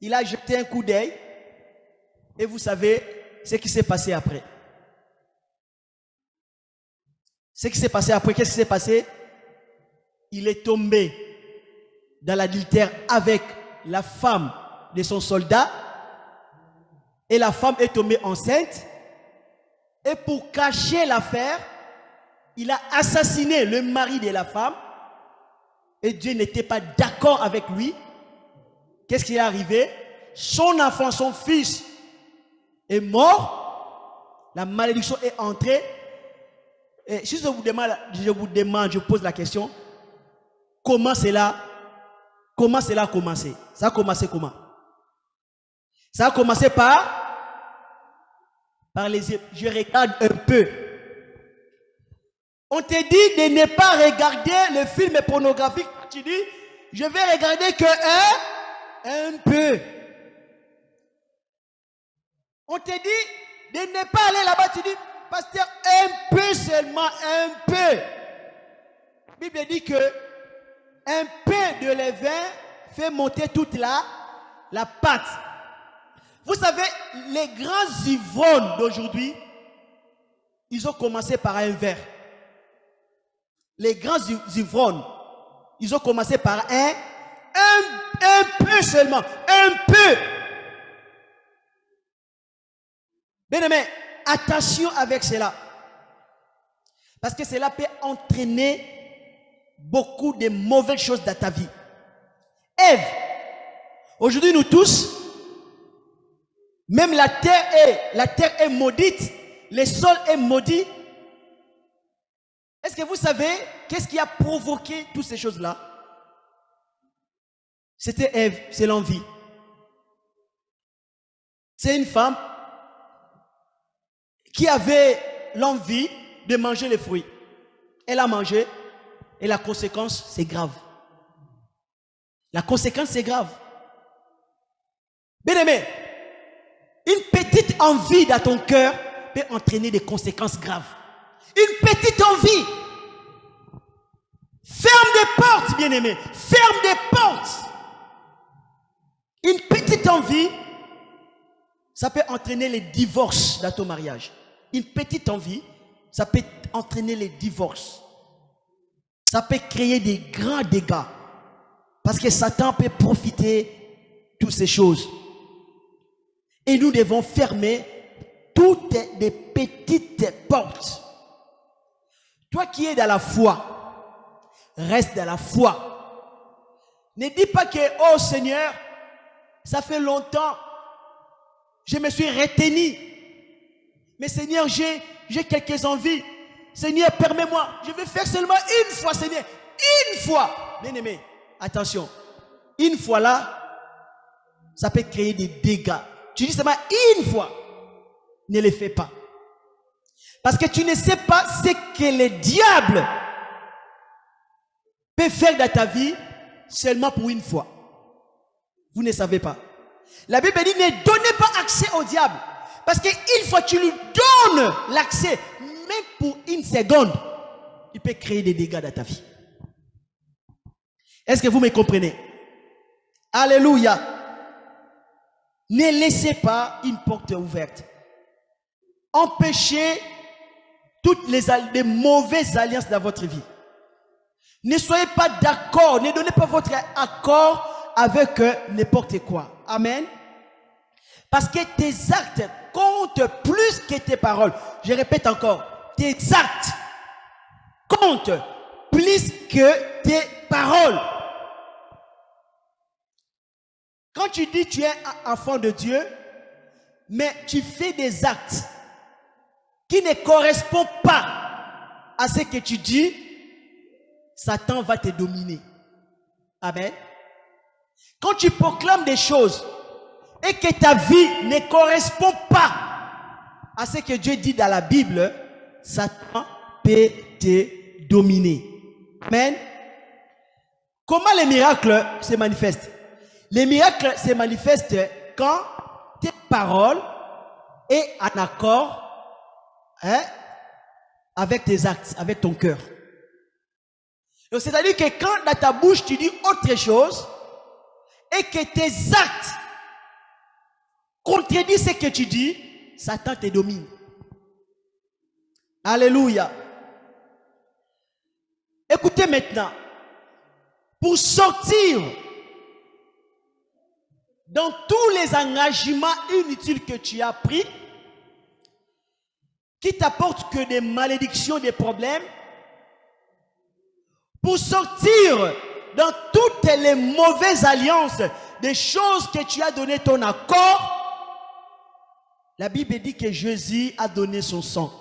Il a jeté un coup d'œil et vous savez ce qui s'est passé après. Ce qui s'est passé après, qu'est-ce qui s'est passé? Il est tombé dans l'adultère avec la femme de son soldat et la femme est tombée enceinte. Et pour cacher l'affaire, il a assassiné le mari de la femme et Dieu n'était pas d'accord avec lui. Qu'est-ce qui est arrivé? Son enfant, son fils est mort. La malédiction est entrée. Et si je vous demande, je pose la question, comment cela a commencé? Ça a commencé comment? Ça a commencé par les yeux. Je regarde un peu. On te dit de ne pas regarder le film pornographique. Tu dis, je vais regarder que un peu. On te dit de ne pas aller là-bas. Tu dis, pasteur, un peu seulement, un peu. La Bible dit que un peu de levain fait monter toute la pâte. Vous savez, les grands ivrognes d'aujourd'hui, ils ont commencé par un verre. Les grands ivrognes, ils ont commencé par un peu seulement, un peu. Bien-aimé, attention avec cela. Parce que cela peut entraîner beaucoup de mauvaises choses dans ta vie. Ève, aujourd'hui nous tous, même la terre est maudite, le sol est maudit. Est-ce que vous savez qu'est-ce qui a provoqué toutes ces choses-là? C'était Ève, c'est l'envie. C'est une femme qui avait l'envie de manger les fruits. Elle a mangé et la conséquence, c'est grave. La conséquence, c'est grave. Bien aimé, une petite envie dans ton cœur peut entraîner des conséquences graves. Une petite envie. Ferme des portes, bien aimé. Ferme des portes. Une petite envie, ça peut entraîner les divorces dans ton mariage. Une petite envie, ça peut entraîner les divorces. Ça peut créer des grands dégâts. Parce que Satan peut profiter de toutes ces choses. Et nous devons fermer toutes les petites portes. Toi qui es dans la foi, reste dans la foi. Ne dis pas que, oh Seigneur, ça fait longtemps, je me suis retenu. Mais Seigneur, j'ai quelques envies. Seigneur, permets-moi, je vais faire seulement une fois, Seigneur. Une fois. Bien aimé, attention. Une fois là, ça peut créer des dégâts. Tu dis seulement une fois. Ne le fais pas. Parce que tu ne sais pas ce que le diable peut faire dans ta vie seulement pour une fois. Vous ne savez pas. La Bible dit ne donnez pas accès au diable. Parce qu'une fois que tu lui donnes l'accès, même pour une seconde, il peut créer des dégâts dans ta vie. Est-ce que vous me comprenez? Alléluia. Ne laissez pas une porte ouverte. Empêchez toutes les mauvaises alliances dans votre vie. Ne soyez pas d'accord, ne donnez pas votre accord avec n'importe quoi. Amen. Parce que tes actes comptent plus que tes paroles. Je répète encore, tes actes comptent plus que tes paroles. Quand tu dis tu es un enfant de Dieu, mais tu fais des actes qui ne correspondent pas à ce que tu dis, Satan va te dominer. Amen. Quand tu proclames des choses et que ta vie ne correspond pas à ce que Dieu dit dans la Bible, Satan peut te dominer. Amen. Comment les miracles se manifestent? Les miracles se manifestent quand tes paroles sont en accord avec tes actes, avec ton cœur. Donc c'est-à-dire que quand dans ta bouche tu dis autre chose et que tes actes contredisent ce que tu dis, Satan te domine. Alléluia. Écoutez maintenant, pour sortir dans tous les engagements inutiles que tu as pris, qui t'apportent que des malédictions, des problèmes, pour sortir dans toutes les mauvaises alliances, des choses que tu as donné ton accord, la Bible dit que Jésus a donné son sang.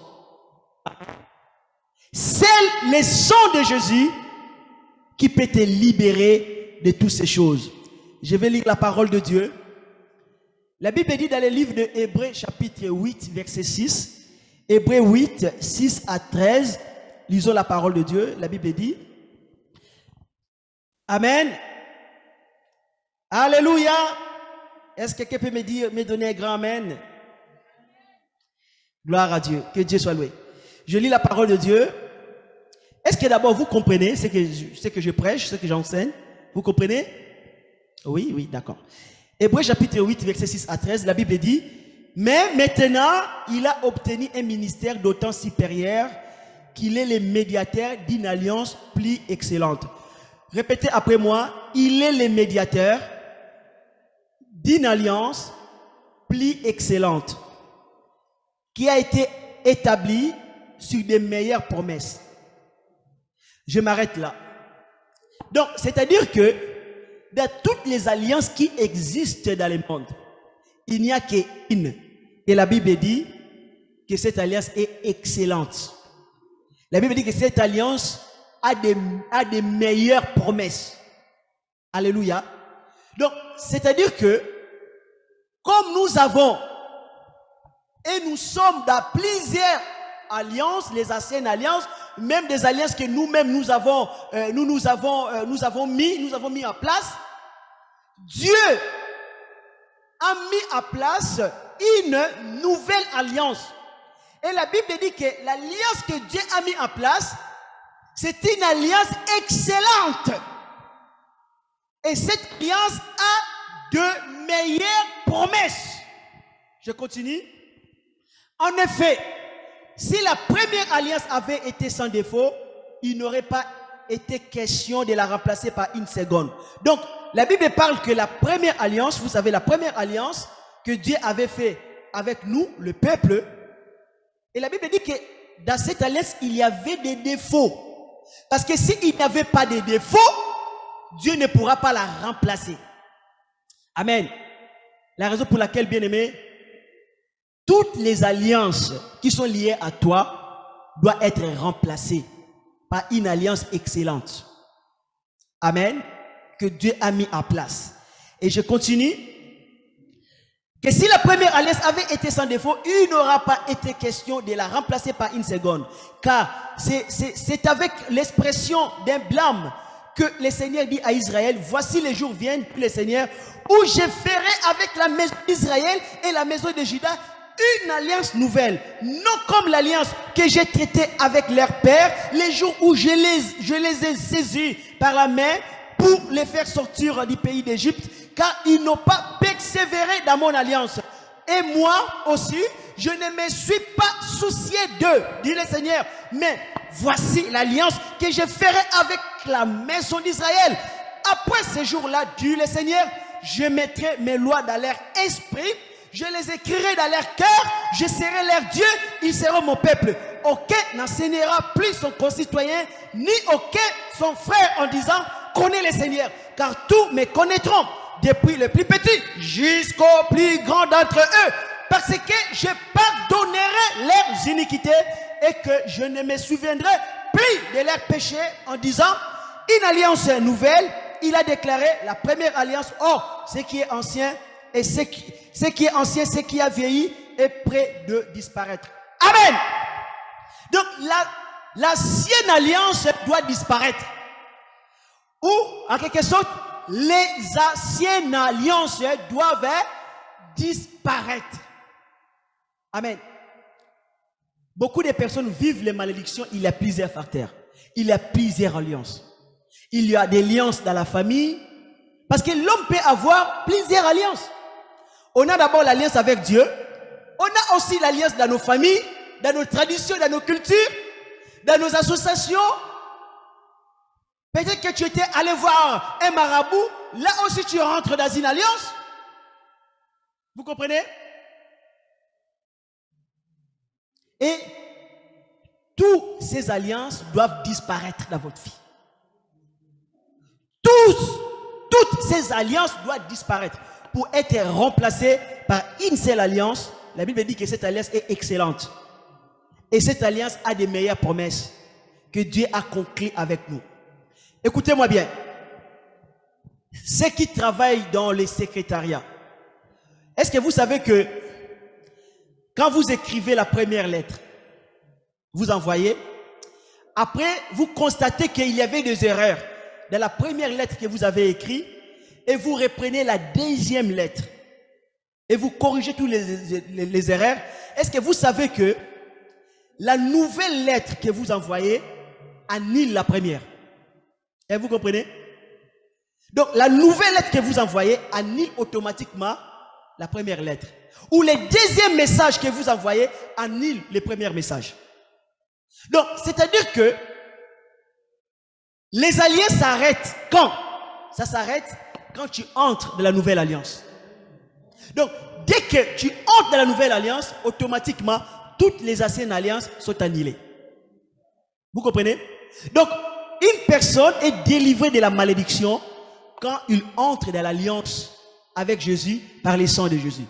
C'est le sang de Jésus qui peut te libérer de toutes ces choses. Je vais lire la parole de Dieu. La Bible dit dans le livre de Hébreux chapitre 8 verset 6, Hébreux 8, 6 à 13, lisons la parole de Dieu. La Bible dit, Amen. Alléluia. Est-ce que quelqu'un peut me donner un grand Amen? Gloire à Dieu. Que Dieu soit loué. Je lis la parole de Dieu. Est-ce que d'abord vous comprenez ce que je prêche, ce que j'enseigne? Vous comprenez? Oui, oui, d'accord. Hébreux chapitre 8, verset 6 à 13, la Bible dit, mais maintenant, il a obtenu un ministère d'autant supérieur qu'il est le médiateur d'une alliance plus excellente. Répétez après moi, il est le médiateur d'une alliance plus excellente qui a été établie sur des meilleures promesses. Je m'arrête là. Donc, c'est-à-dire que dans toutes les alliances qui existent dans le monde, il n'y a qu'une. Et la Bible dit que cette alliance est excellente. La Bible dit que cette alliance a des meilleures promesses. Alléluia. Donc, c'est-à-dire que, comme nous avons, et nous sommes dans plusieurs alliances, les anciennes alliances, même des alliances que nous-mêmes nous avons mis en place, Dieu a mis en place une nouvelle alliance. Et la Bible dit que l'alliance que Dieu a mis en place, c'est une alliance excellente. Et cette alliance a de meilleures promesses. Je continue. En effet, si la première alliance avait été sans défaut, il n'aurait pas été question de la remplacer par une seconde. Donc, la Bible parle que la première alliance, vous savez, la première alliance que Dieu avait fait avec nous, le peuple, et la Bible dit que dans cette alliance, il y avait des défauts. Parce que s'il n'y avait pas de défauts, Dieu ne pourra pas la remplacer. Amen. La raison pour laquelle, bien aimé, toutes les alliances qui sont liées à toi doivent être remplacées par une alliance excellente. Amen. Que Dieu a mis en place. Et je continue. Que si la première alliance avait été sans défaut, il n'aura pas été question de la remplacer par une seconde. Car c'est avec l'expression d'un blâme que le Seigneur dit à Israël, voici les jours viennent, le Seigneur, où je ferai avec la maison d'Israël et la maison de Juda une alliance nouvelle, non comme l'alliance que j'ai traitée avec leur père, les jours où je les ai saisis par la main pour les faire sortir du pays d'Égypte, car ils n'ont pas persévéré dans mon alliance. Et moi aussi, je ne me suis pas soucié d'eux, dit le Seigneur. Mais voici l'alliance que je ferai avec la maison d'Israël. Après ces jours-là, dit le Seigneur, je mettrai mes lois dans leur esprit, je les écrirai dans leur cœur, je serai leur Dieu, ils seront mon peuple. Aucun n'enseignera plus son concitoyen, ni aucun son frère en disant, connais le Seigneur, car tous me connaîtront, depuis le plus petit jusqu'au plus grand d'entre eux, parce que je pardonnerai leurs iniquités et que je ne me souviendrai plus de leurs péchés en disant, une alliance nouvelle, il a déclaré la première alliance, or, ce qui est ancien et ce qui a vieilli est prêt de disparaître. Amen. Donc, l'ancienne alliance doit disparaître. Ou, en quelque sorte, les anciennes alliances doivent disparaître. Amen. Beaucoup de personnes vivent les malédictions. Il y a plusieurs facteurs. Il y a plusieurs alliances. Il y a des alliances dans la famille. Parce que l'homme peut avoir plusieurs alliances. On a d'abord l'alliance avec Dieu. On a aussi l'alliance dans nos familles, dans nos traditions, dans nos cultures, dans nos associations. Peut-être que tu étais allé voir un marabout. Là aussi, tu rentres dans une alliance. Vous comprenez? Et toutes ces alliances doivent disparaître dans votre vie. Toutes ces alliances doivent disparaître pour être remplacées par une seule alliance. La Bible dit que cette alliance est excellente. Et cette alliance a des meilleures promesses que Dieu a conclues avec nous. Écoutez-moi bien. Ceux qui travaillent dans les secrétariats, est-ce que vous savez que quand vous écrivez la première lettre, vous envoyez, après vous constatez qu'il y avait des erreurs dans la première lettre que vous avez écrite et vous reprenez la deuxième lettre et vous corrigez toutes les erreurs. Est-ce que vous savez que la nouvelle lettre que vous envoyez annule la première? Et vous comprenez? Donc la nouvelle lettre que vous envoyez annule automatiquement la première lettre. Ou les deuxièmes messages que vous envoyez annulent les premiers messages. Donc, c'est-à-dire que les alliances s'arrêtent quand? Ça s'arrête quand tu entres dans la nouvelle alliance. Donc, dès que tu entres dans la nouvelle alliance, automatiquement, toutes les anciennes alliances sont annulées. Vous comprenez? Donc, une personne est délivrée de la malédiction quand il entre dans l'alliance avec Jésus par le sang de Jésus.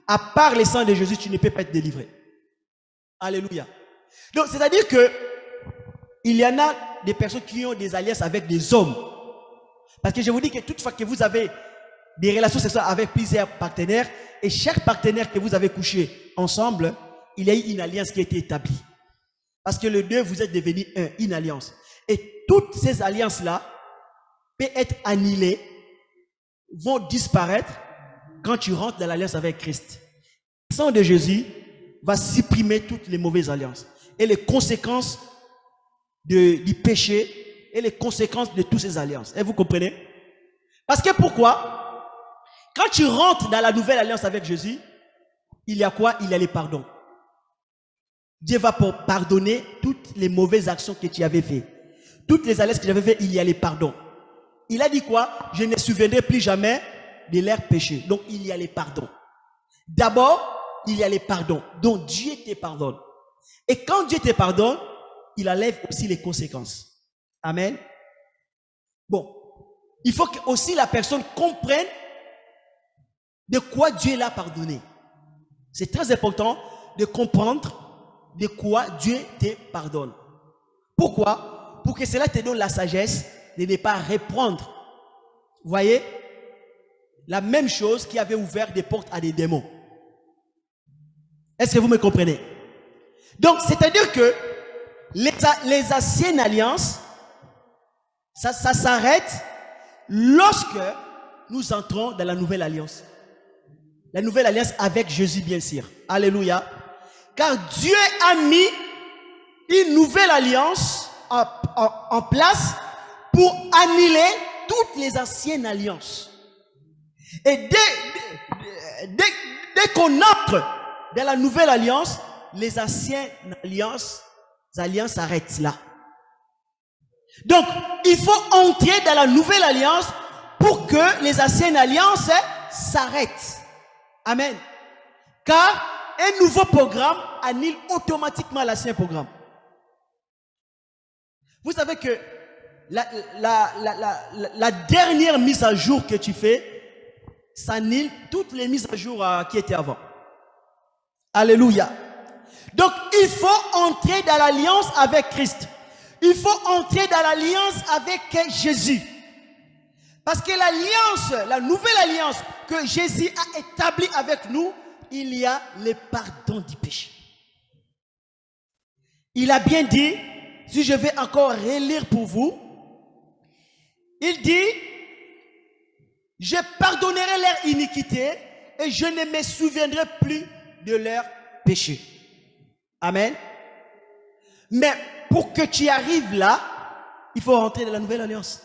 À part le sang de Jésus, tu ne peux pas être délivré. Alléluia. Donc, c'est-à-dire que il y en a des personnes qui ont des alliances avec des hommes. Parce que je vous dis que toutefois que vous avez des relations sexuelles avec plusieurs partenaires, et chaque partenaire que vous avez couché ensemble, il y a eu une alliance qui a été établie. Parce que les deux, vous êtes devenus une alliance. Et toutes ces alliances-là peuvent être annihilées, vont disparaître quand tu rentres dans l'alliance avec Christ. Le sang de Jésus va supprimer toutes les mauvaises alliances et les conséquences du péché et les conséquences de toutes ces alliances. Et vous comprenez? Parce que pourquoi? Quand tu rentres dans la nouvelle alliance avec Jésus, il y a quoi? Il y a les pardons. Dieu va pardonner toutes les mauvaises actions que tu avais faites. Toutes les alliances que tu avais faites, il y a les pardons. Il a dit quoi? Je ne me souviendrai plus jamais de leurs péchés. Donc il y a les pardons. D'abord, il y a les pardons. Donc Dieu te pardonne. Et quand Dieu te pardonne, il enlève aussi les conséquences. Amen. Bon, il faut que aussi la personne comprenne de quoi Dieu l'a pardonné. C'est très important de comprendre de quoi Dieu te pardonne. Pourquoi? Pour que cela te donne la sagesse de ne pas reprendre. Vous voyez? La même chose qui avait ouvert des portes à des démons. Est-ce que vous me comprenez? Donc, c'est-à-dire que les anciennes alliances, ça s'arrête lorsque nous entrons dans la nouvelle alliance. La nouvelle alliance avec Jésus, bien sûr. Alléluia. Car Dieu a mis une nouvelle alliance en place pour annuler toutes les anciennes alliances. Et dès qu'on entre dans la nouvelle alliance, les anciennes alliances s'arrêtent là. Donc, il faut entrer dans la nouvelle alliance pour que les anciennes alliances s'arrêtent. Amen. Car un nouveau programme annule automatiquement l'ancien programme. Vous savez que la dernière mise à jour que tu fais, ça annule toutes les mises à jour qui étaient avant. Alléluia. Donc, il faut entrer dans l'alliance avec Christ. Il faut entrer dans l'alliance avec Jésus. Parce que l'alliance, la nouvelle alliance que Jésus a établie avec nous, il y a le pardon du péché. Il a bien dit, si je vais encore relire pour vous, il dit, je pardonnerai leur iniquité et je ne me souviendrai plus de leur péché. Amen. Mais pour que tu arrives là, il faut rentrer dans la nouvelle alliance.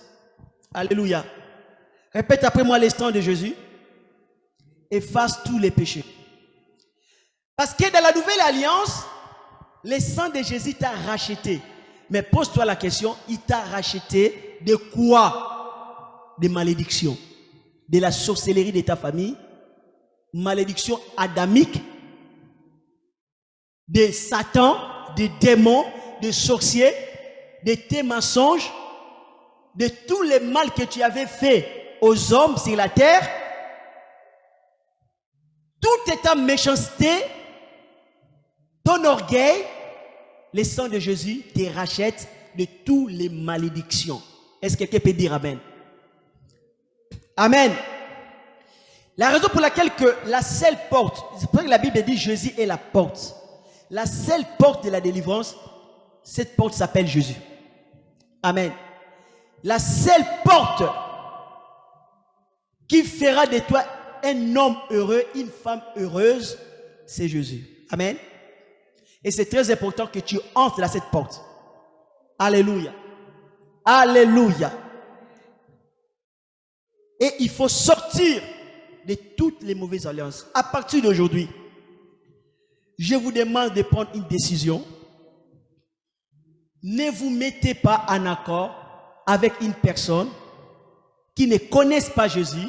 Alléluia. Répète après moi les sangs de Jésus. Efface tous les péchés. Parce que dans la nouvelle alliance, le sang de Jésus t'a racheté. Mais pose-toi la question, il t'a racheté de quoi? Des malédictions. De la sorcellerie de ta famille, malédiction adamique, de Satan, des démons, des sorciers, de tes mensonges, de tous les mal que tu avais fait aux hommes sur la terre, toute ta méchanceté, ton orgueil, le sang de Jésus te rachète de toutes les malédictions. Est-ce que quelqu'un peut dire Amen? Amen. La raison pour laquelle que la seule porte, c'est pour ça que la Bible dit Jésus est la porte. La seule porte de la délivrance, cette porte s'appelle Jésus. Amen. La seule porte qui fera de toi un homme heureux, une femme heureuse, c'est Jésus. Amen. Et c'est très important que tu entres dans cette porte. Alléluia. Alléluia. Et il faut sortir de toutes les mauvaises alliances. À partir d'aujourd'hui, je vous demande de prendre une décision. Ne vous mettez pas en accord avec une personne qui ne connaisse pas Jésus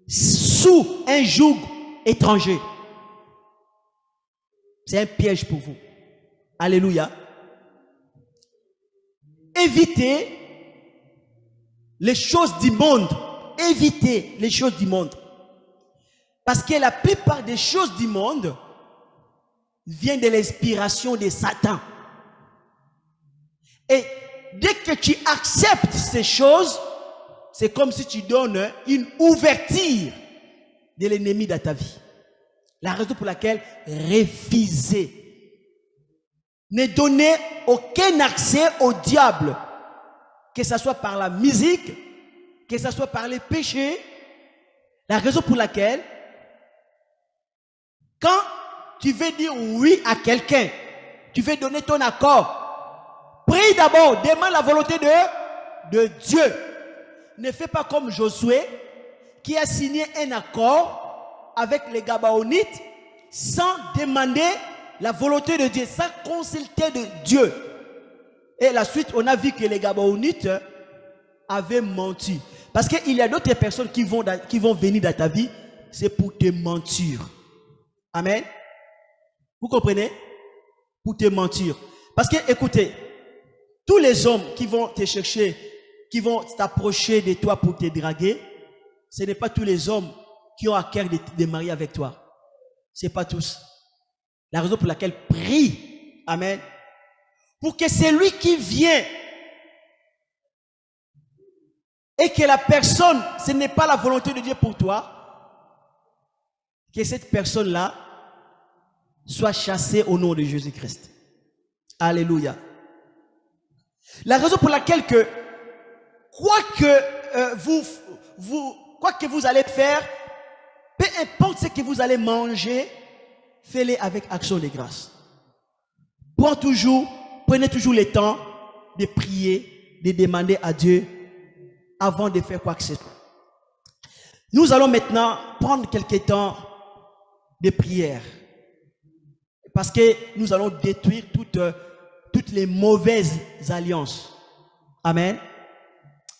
sous un joug étranger. C'est un piège pour vous. Alléluia. Évitez les choses du monde. Évitez les choses du monde. Parce que la plupart des choses du monde viennent de l'inspiration de Satan. Et dès que tu acceptes ces choses, c'est comme si tu donnes une ouverture de l'ennemi dans ta vie. La raison pour laquelle refusez. Ne donnez aucun accès au diable, que ce soit par la musique, que ce soit par les péchés. La raison pour laquelle, quand tu veux dire oui à quelqu'un, tu veux donner ton accord, prie d'abord, demande la volonté de Dieu. Ne fais pas comme Josué, qui a signé un accord avec les Gabaonites sans demander la volonté de Dieu, sans consulter de Dieu. Et la suite, on a vu que les Gabaonites avaient menti. Parce qu'il y a d'autres personnes qui vont venir dans ta vie, c'est pour te mentir. Amen. Vous comprenez? Pour te mentir. Parce que, écoutez, tous les hommes qui vont te chercher, qui vont t'approcher de toi pour te draguer, ce n'est pas tous les hommes qui ont à cœur de marier avec toi. Ce n'est pas tous. La raison pour laquelle prie, amen, pour que celui qui vient et que la personne, ce n'est pas la volonté de Dieu pour toi, que cette personne-là soit chassée au nom de Jésus-Christ. Alléluia. La raison pour laquelle quoi que vous allez faire, peu importe ce que vous allez manger, faites-le avec action de grâce. Prenez toujours le temps de prier, de demander à Dieu avant de faire quoi que ce soit. Nous allons maintenant prendre quelques temps de prière. Parce que nous allons détruire toutes les mauvaises alliances. Amen.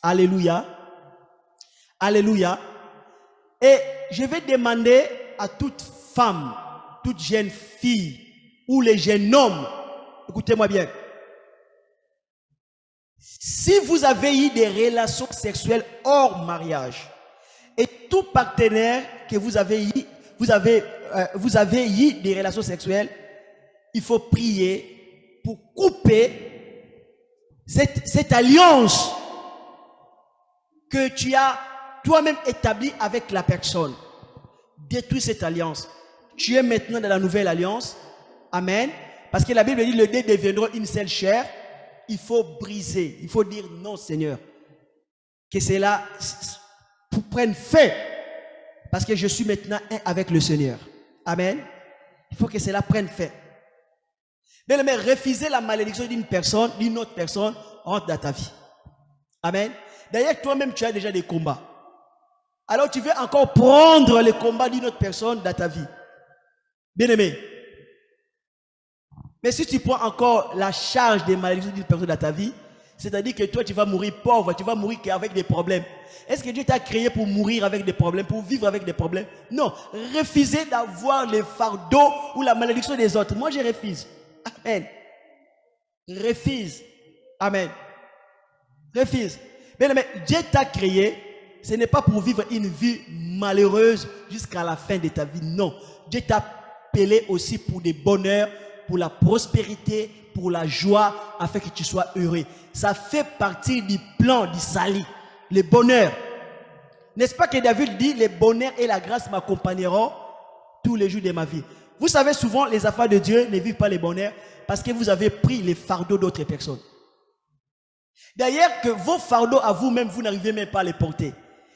Alléluia. Alléluia. Et je vais demander à toute femme, toute jeune fille ou les jeunes hommes, écoutez-moi bien. Si vous avez eu des relations sexuelles hors mariage et tout partenaire que vous avez eu des relations sexuelles, il faut prier pour couper cette alliance que tu as toi-même établie avec la personne. Détruis cette alliance. Tu es maintenant dans la nouvelle alliance. Amen. Parce que la Bible dit les deux deviendront une seule chair. Il faut briser. Il faut dire non, Seigneur. Que cela prenne fin. Parce que je suis maintenant un avec le Seigneur. Amen. Il faut que cela prenne fin. Mais refuser la malédiction d'une autre personne, rentre dans ta vie. Amen. D'ailleurs, toi-même, tu as déjà des combats. Alors, tu veux encore prendre les combats d'une autre personne dans ta vie. Bien-aimé. Mais si tu prends encore la charge des malédictions d'une personne dans ta vie, c'est-à-dire que toi, tu vas mourir pauvre, tu vas mourir avec des problèmes. Est-ce que Dieu t'a créé pour mourir avec des problèmes, pour vivre avec des problèmes? Non. Refusez d'avoir les fardeaux ou la malédiction des autres. Moi, je refuse. Amen. Refuse. Amen. Refuse. Mais Dieu t'a créé, ce n'est pas pour vivre une vie malheureuse jusqu'à la fin de ta vie. Non. Dieu t'a appelé aussi pour des bonheurs, pour la prospérité, pour la joie, afin que tu sois heureux. Ça fait partie du plan du salut, le bonheur. N'est-ce pas que David dit, le bonheur et la grâce m'accompagneront tous les jours de ma vie. Vous savez, souvent, les affaires de Dieu ne vivent pas le bonheur parce que vous avez pris les fardeaux d'autres personnes. D'ailleurs, que vos fardeaux à vous-même, vous n'arrivez même pas à les porter.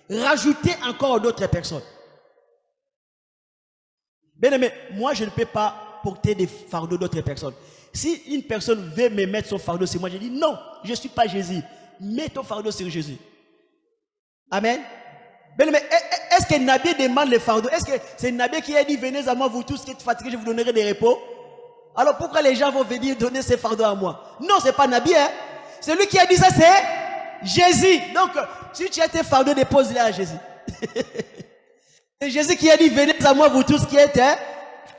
Rajoutez encore d'autres personnes. Bien aimé, moi, je ne peux pas porter des fardeaux d'autres personnes. Si une personne veut me mettre son fardeau sur moi, je dis non, je ne suis pas Jésus. Mets ton fardeau sur Jésus. Amen. Est-ce que Nabi demande le fardeau? Est-ce que c'est Nabi qui a dit venez à moi vous tous qui êtes fatigués, je vous donnerai des repos? Alors pourquoi les gens vont venir donner ces fardeaux à moi? Non, ce n'est pas Nabi. Hein? Celui qui a dit ça, c'est Jésus. Donc, si tu as tes fardeaux, dépose-les à Jésus. C'est Jésus qui a dit venez à moi vous tous qui êtes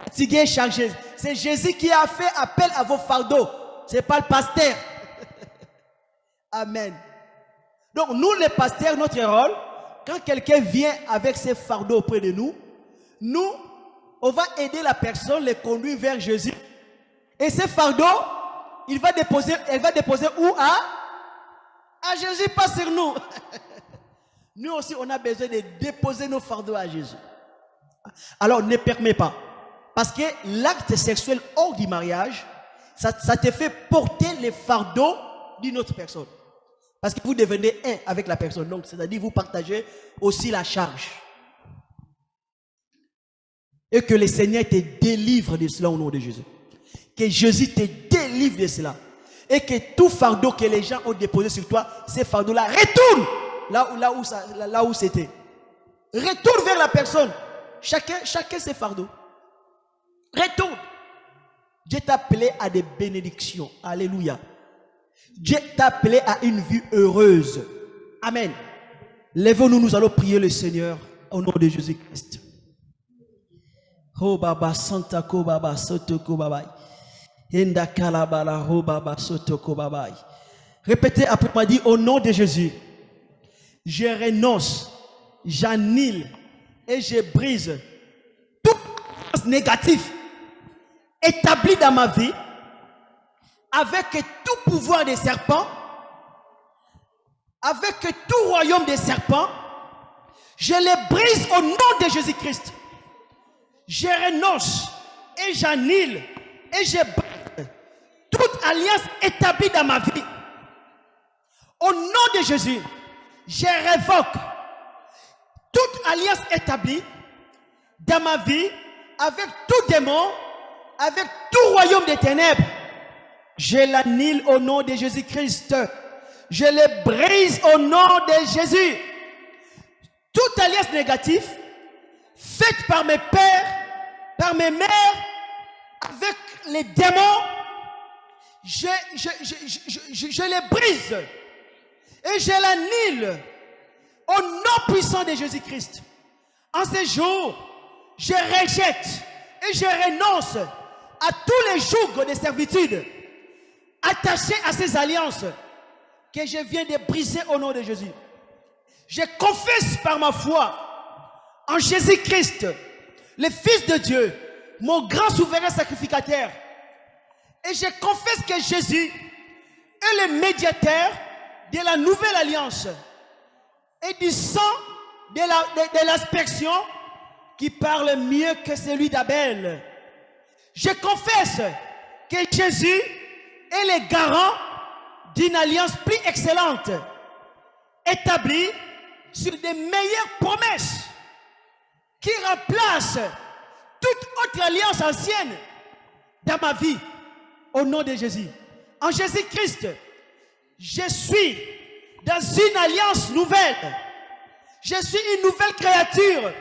fatigués, chargés. C'est Jésus qui a fait appel à vos fardeaux. Ce n'est pas le pasteur. Amen. Donc, nous les pasteurs, notre rôle, quand quelqu'un vient avec ses fardeaux auprès de nous, on va aider la personne, les conduire vers Jésus. Et ces fardeaux, elle va déposer où? À Jésus, pas sur nous. Nous aussi, on a besoin de déposer nos fardeaux à Jésus. Alors, ne permets pas. Parce que l'acte sexuel hors du mariage, ça te fait porter les fardeaux d'une autre personne. Parce que vous devenez un avec la personne. Donc, c'est-à-dire vous partagez aussi la charge. Et que le Seigneur te délivre de cela au nom de Jésus. Que Jésus te délivre de cela. Et que tout fardeau que les gens ont déposé sur toi, ces fardeaux-là retournent là où c'était. Retourne vers la personne. Chacun ses fardeaux. Retourne. Dieu t'a appelé à des bénédictions. Alléluia. Dieu t'a appelé à une vie heureuse. Amen. Lèvons-nous, nous allons prier le Seigneur au nom de Jésus-Christ. Oh Baba Santa Ko Baba Sotoko Baba. Enda Kalabala Ho Baba Sotoko Baba. Répétez après moi, dit au nom de Jésus. Je renonce, j'annule et je brise toute chose négative établie dans ma vie avec tout pouvoir des serpents, avec tout royaume des serpents. Je les brise au nom de Jésus-Christ. Je renonce et j'annule et je brise toute alliance établie dans ma vie. Au nom de Jésus, je révoque toute alliance établie dans ma vie avec tout démon, avec tout royaume des ténèbres. Je l'annule au nom de Jésus-Christ. Je les brise au nom de Jésus. Toute alliance négative faite par mes pères, par mes mères, avec les démons, je les brise et je l'annule au nom puissant de Jésus-Christ. En ces jours, je rejette et je renonce à tous les jougs de servitude attachés à ces alliances que je viens de briser au nom de Jésus. Je confesse par ma foi en Jésus-Christ, le Fils de Dieu, mon grand souverain sacrificateur. Et je confesse que Jésus est le médiateur de la nouvelle alliance et du sang de l'aspersion qui parle mieux que celui d'Abel. Je confesse que Jésus est le garant d'une alliance plus excellente, établie sur des meilleures promesses qui remplacent toute autre alliance ancienne dans ma vie, au nom de Jésus. En Jésus-Christ, je suis dans une alliance nouvelle. Je suis une nouvelle créature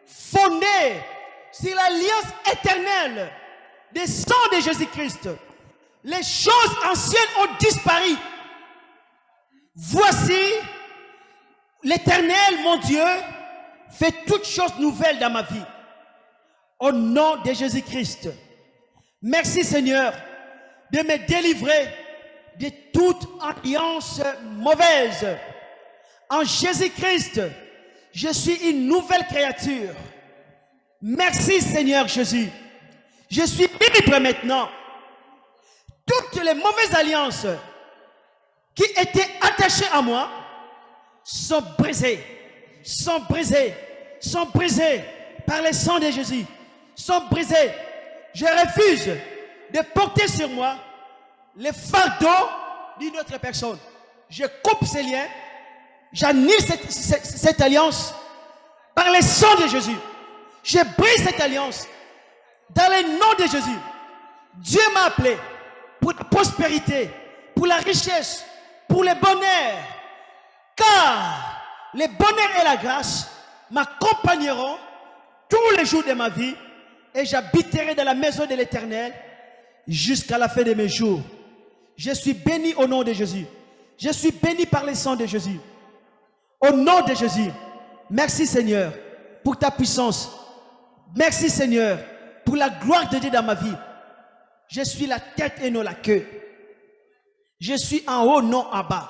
fondée sur l'alliance éternelle des sangs de Jésus-Christ. Les choses anciennes ont disparu. Voici, l'Éternel, mon Dieu, fait toutes choses nouvelles dans ma vie. Au nom de Jésus-Christ. Merci Seigneur de me délivrer de toute alliance mauvaise. En Jésus-Christ, je suis une nouvelle créature. Merci Seigneur Jésus. Je suis libre maintenant. Toutes les mauvaises alliances qui étaient attachées à moi sont brisées, sont brisées, sont brisées par le sang de Jésus, sont brisées. Je refuse de porter sur moi les fardeaux d'une autre personne. Je coupe ces liens, j'annule cette alliance par le sang de Jésus. Je brise cette alliance dans le nom de Jésus. Dieu m'a appelé pour la prospérité, pour la richesse, pour le bonheur. Car le bonheur et la grâce m'accompagneront tous les jours de ma vie et j'habiterai dans la maison de l'Éternel jusqu'à la fin de mes jours. Je suis béni au nom de Jésus. Je suis béni par le sang de Jésus. Au nom de Jésus, merci Seigneur pour ta puissance. Merci Seigneur pour la gloire de Dieu dans ma vie. Je suis la tête et non la queue. Je suis en haut, non en bas.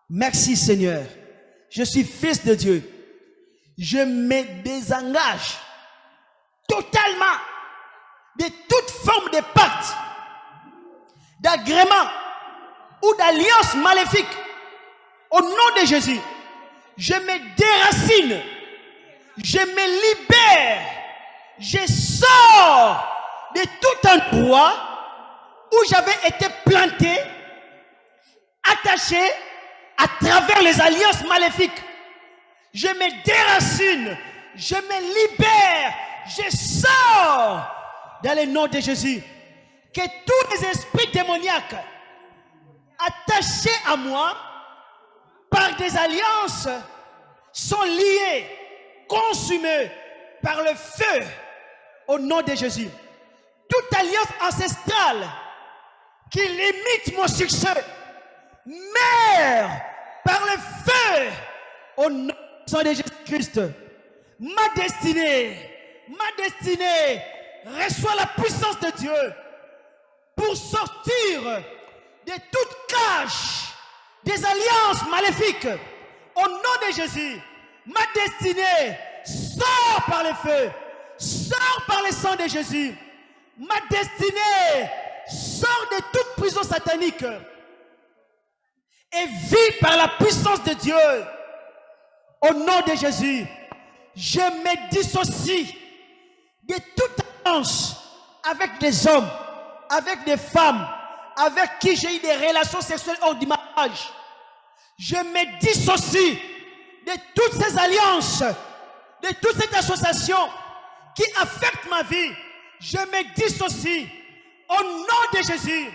Merci Seigneur. Je suis fils de Dieu. Je me désengage totalement de toute forme de pacte, d'agrément ou d'alliance maléfique. Au nom de Jésus, Je me déracine. Je me libère. Je sors de tout endroit où j'avais été planté, attaché à travers les alliances maléfiques. Je me déracine. Je me libère. Je sors dans le nom de Jésus. Que tous les esprits démoniaques attachés à moi par des alliances sont liés, consumés par le feu au nom de Jésus. Toute alliance ancestrale qui limite mon succès meurt par le feu au nom de Jésus-Christ. Ma destinée reçoit la puissance de Dieu pour sortir de toute cache des alliances maléfiques. Au nom de Jésus, ma destinée sort par le feu, sort par le sang de Jésus. Ma destinée sort de toute prison satanique et vit par la puissance de Dieu. Au nom de Jésus, je me dissocie de toute alliance avec des hommes, avec des femmes, avec qui j'ai eu des relations sexuelles hors du mariage. Je me dissocie de toutes ces alliances, de toute cette association qui affecte ma vie. Je me dissocie au nom de Jésus.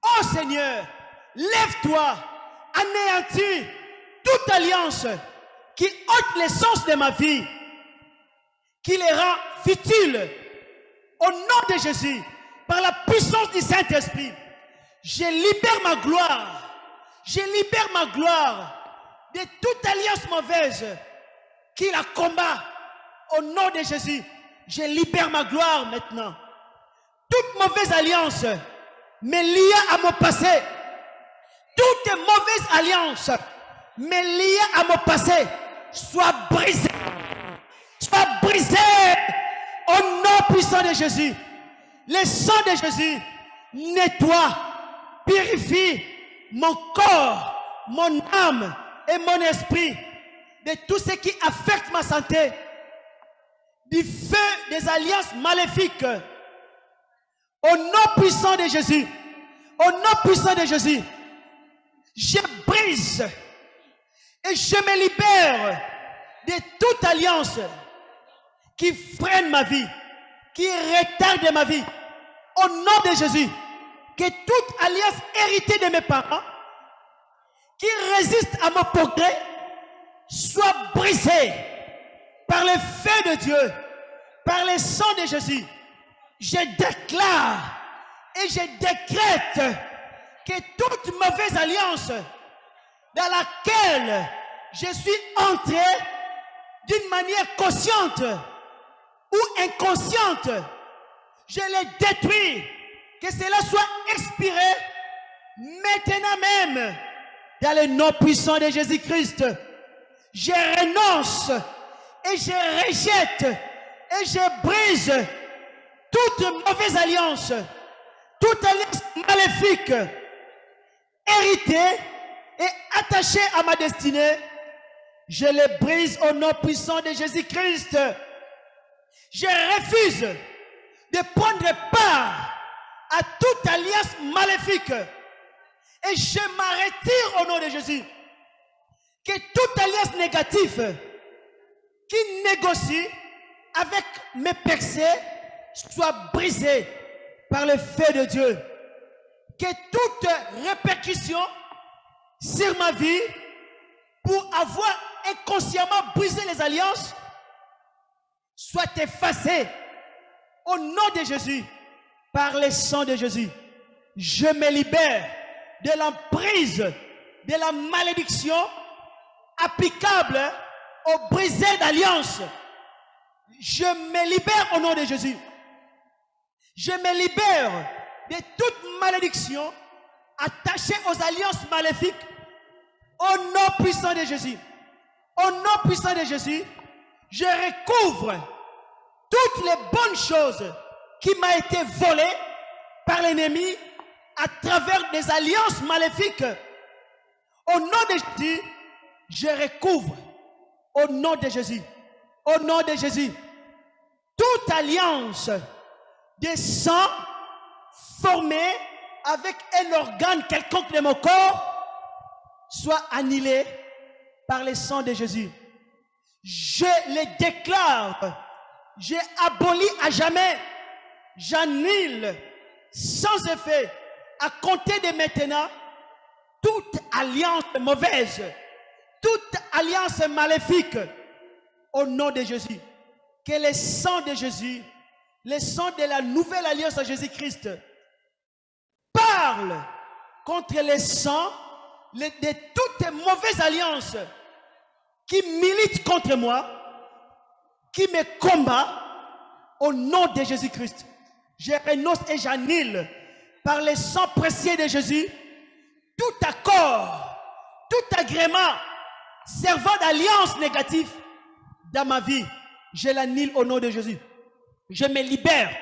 Oh Seigneur, lève-toi, anéantis toute alliance qui ôte l'essence de ma vie, qui les rend futiles. Au nom de Jésus, par la puissance du Saint-Esprit, je libère ma gloire. Je libère ma gloire de toute alliance mauvaise qui la combat. Au nom de Jésus, je libère ma gloire maintenant. Toute mauvaise alliance me lie à mon passé. Toute mauvaise alliance me lie à mon passé. Soit brisée. Soit brisée. Au nom puissant de Jésus. Le sang de Jésus nettoie, purifie mon corps, mon âme et mon esprit de tout ce qui affecte ma santé. Du feu des alliances maléfiques. Au nom puissant de Jésus. Au nom puissant de Jésus. Je brise et je me libère de toute alliance qui freine ma vie, qui retarde ma vie. Au nom de Jésus, que toute alliance héritée de mes parents, qui résiste à mon progrès, soit brisée par le feu de Dieu, par le sang de Jésus. Je déclare et je décrète que toute mauvaise alliance dans laquelle je suis entré d'une manière consciente ou inconsciente, je les détruis, que cela soit expiré maintenant même dans le nom puissant de Jésus-Christ. Je renonce et je rejette et je brise toute mauvaise alliance, toute alliance maléfique, héritée et attachée à ma destinée. Je les brise au nom puissant de Jésus-Christ. Je refuse de prendre part à toute alliance maléfique et je m'en retire au nom de Jésus. Que toute alliance négative qui négocie avec mes péchés soit brisée par le feu de Dieu. Que toute répercussion sur ma vie pour avoir inconsciemment brisé les alliances soit effacée au nom de Jésus, par le sang de Jésus. Je me libère de l'emprise, de la malédiction applicable au brisé d'alliance. Je me libère au nom de Jésus. Je me libère de toute malédiction attachée aux alliances maléfiques au nom puissant de Jésus. Au nom puissant de Jésus, je recouvre toutes les bonnes choses qui m'ont été volées par l'ennemi à travers des alliances maléfiques. Au nom de Jésus, je recouvre au nom de Jésus, au nom de Jésus, toute alliance de sang formée avec un organe quelconque de mon corps soit annulée par le sang de Jésus. Je les déclare, j'ai aboli à jamais, j'annule sans effet, à compter de maintenant, toute alliance mauvaise, toute alliance maléfique, au nom de Jésus. Que le sang de Jésus, le sang de la nouvelle alliance à Jésus-Christ, parle contre le sang de toutes mauvaises alliances qui militent contre moi, qui me combattent, au nom de Jésus-Christ. Je renonce et j'annule par le sang précieux de Jésus tout accord, tout agrément servant d'alliance négative dans ma vie. Je l'annule au nom de Jésus. Je me libère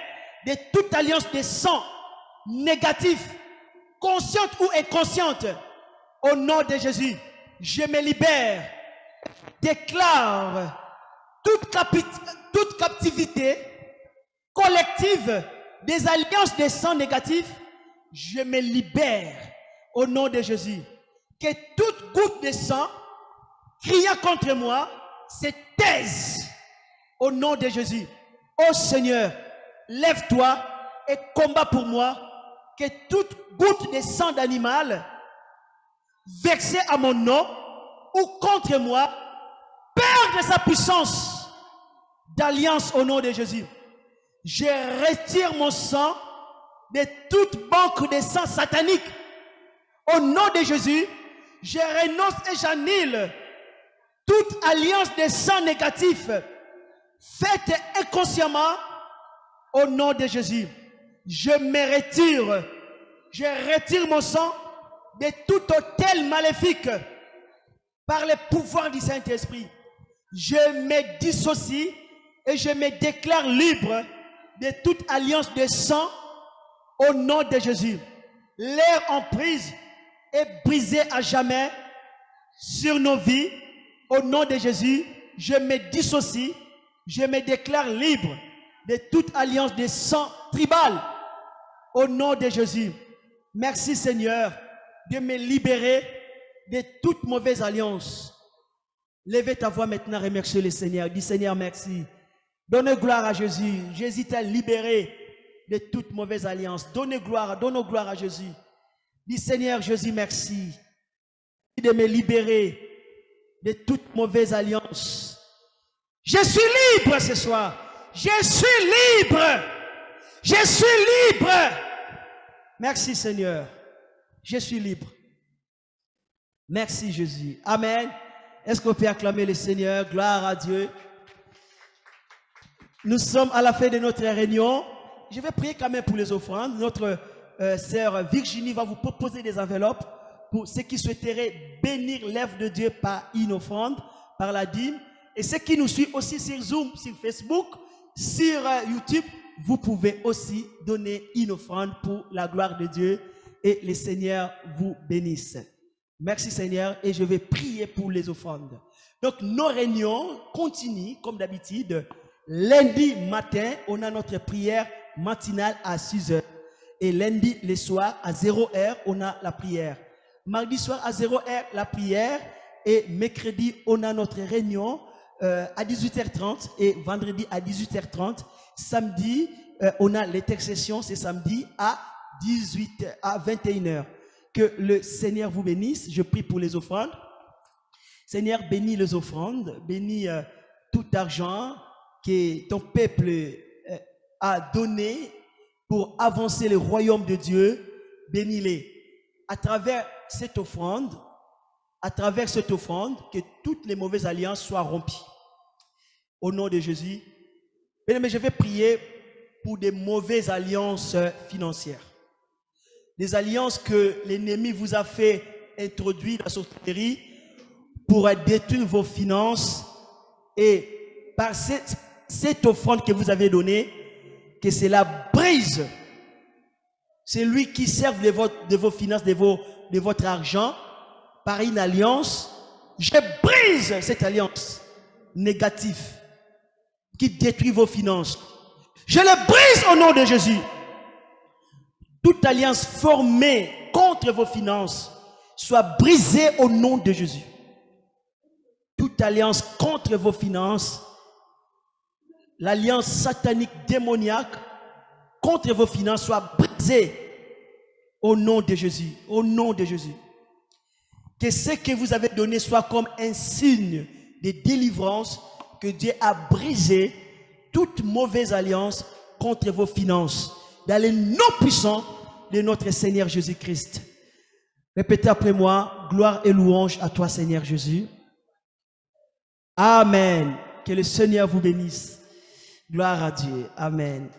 de toute alliance de sang négatif, consciente ou inconsciente, au nom de Jésus. Je me libère, déclare toute captivité collective des alliances de sang négatif. Je me libère au nom de Jésus. Que toute goutte de sang criant contre moi se taise au nom de Jésus. Ô Seigneur, lève-toi et combat pour moi. Que toute goutte de sang d'animal versée à mon nom ou contre moi perde sa puissance d'alliance au nom de Jésus. Je retire mon sang de toute banque de sang satanique. Au nom de Jésus, je renonce et j'annule toute alliance de sang négatif faite inconsciemment au nom de Jésus. Je retire mon sang de tout autel maléfique par le pouvoir du Saint-Esprit. Je me dissocie et je me déclare libre de toute alliance de sang au nom de Jésus. L'air en prise est brisé à jamais sur nos vies. Au nom de Jésus, je me dissocie, je me déclare libre de toute alliance de sang tribal. Au nom de Jésus, merci Seigneur de me libérer de toute mauvaise alliance. Levez ta voix maintenant, remerciez le Seigneur. Dis Seigneur, merci. Donne gloire à Jésus. Jésus t'a libéré de toute mauvaise alliance. Donne gloire à Jésus. Dis Seigneur Jésus, merci de me libérer de toute mauvaise alliance. Je suis libre ce soir. Je suis libre. Je suis libre. Merci Seigneur. Je suis libre. Merci Jésus. Amen. Est-ce qu'on peut acclamer le Seigneur? Gloire à Dieu. Nous sommes à la fin de notre réunion. Je vais prier quand même pour les offrandes. Notre sœur Virginie va vous proposer des enveloppes pour ceux qui souhaiteraient bénir l'œuvre de Dieu par une offrande, par la dîme. Et ceux qui nous suivent aussi sur Zoom, sur Facebook, sur YouTube, vous pouvez aussi donner une offrande pour la gloire de Dieu et le Seigneur vous bénisse. Merci Seigneur et je vais prier pour les offrandes. Donc nos réunions continuent comme d'habitude. Lundi matin, on a notre prière matinale à 6 h. Et lundi le soir à 0 h, on a la prière. Mardi soir à 0 h, la prière. Et mercredi, on a notre réunion à 18h30 et vendredi à 18h30. Samedi, on a l'intercession, c'est samedi à 21 h. Que le Seigneur vous bénisse. Je prie pour les offrandes. Seigneur, bénis les offrandes, bénis tout argent que ton peuple a donné pour avancer le royaume de Dieu. Bénis-les. À travers cette offrande, que toutes les mauvaises alliances soient rompues. Au nom de Jésus. Mais je vais prier pour des mauvaises alliances financières. Des alliances que l'ennemi vous a fait introduire dans la sorcellerie pour détruire vos finances. Et par cette offrande que vous avez donnée, que cela brise. C'est lui qui sert de vos finances, de votre argent, par une alliance, Je brise cette alliance négative qui détruit vos finances. Je le brise au nom de Jésus. Toute alliance formée contre vos finances soit brisée au nom de Jésus. Toute alliance contre vos finances, l'alliance satanique démoniaque contre vos finances soit brisée au nom de Jésus. Au nom de Jésus. Que ce que vous avez donné soit comme un signe de délivrance, que Dieu a brisé toute mauvaise alliance contre vos finances. Dans le nom puissant de notre Seigneur Jésus-Christ. Répétez après moi, gloire et louange à toi Seigneur Jésus. Amen. Que le Seigneur vous bénisse. Gloire à Dieu. Amen.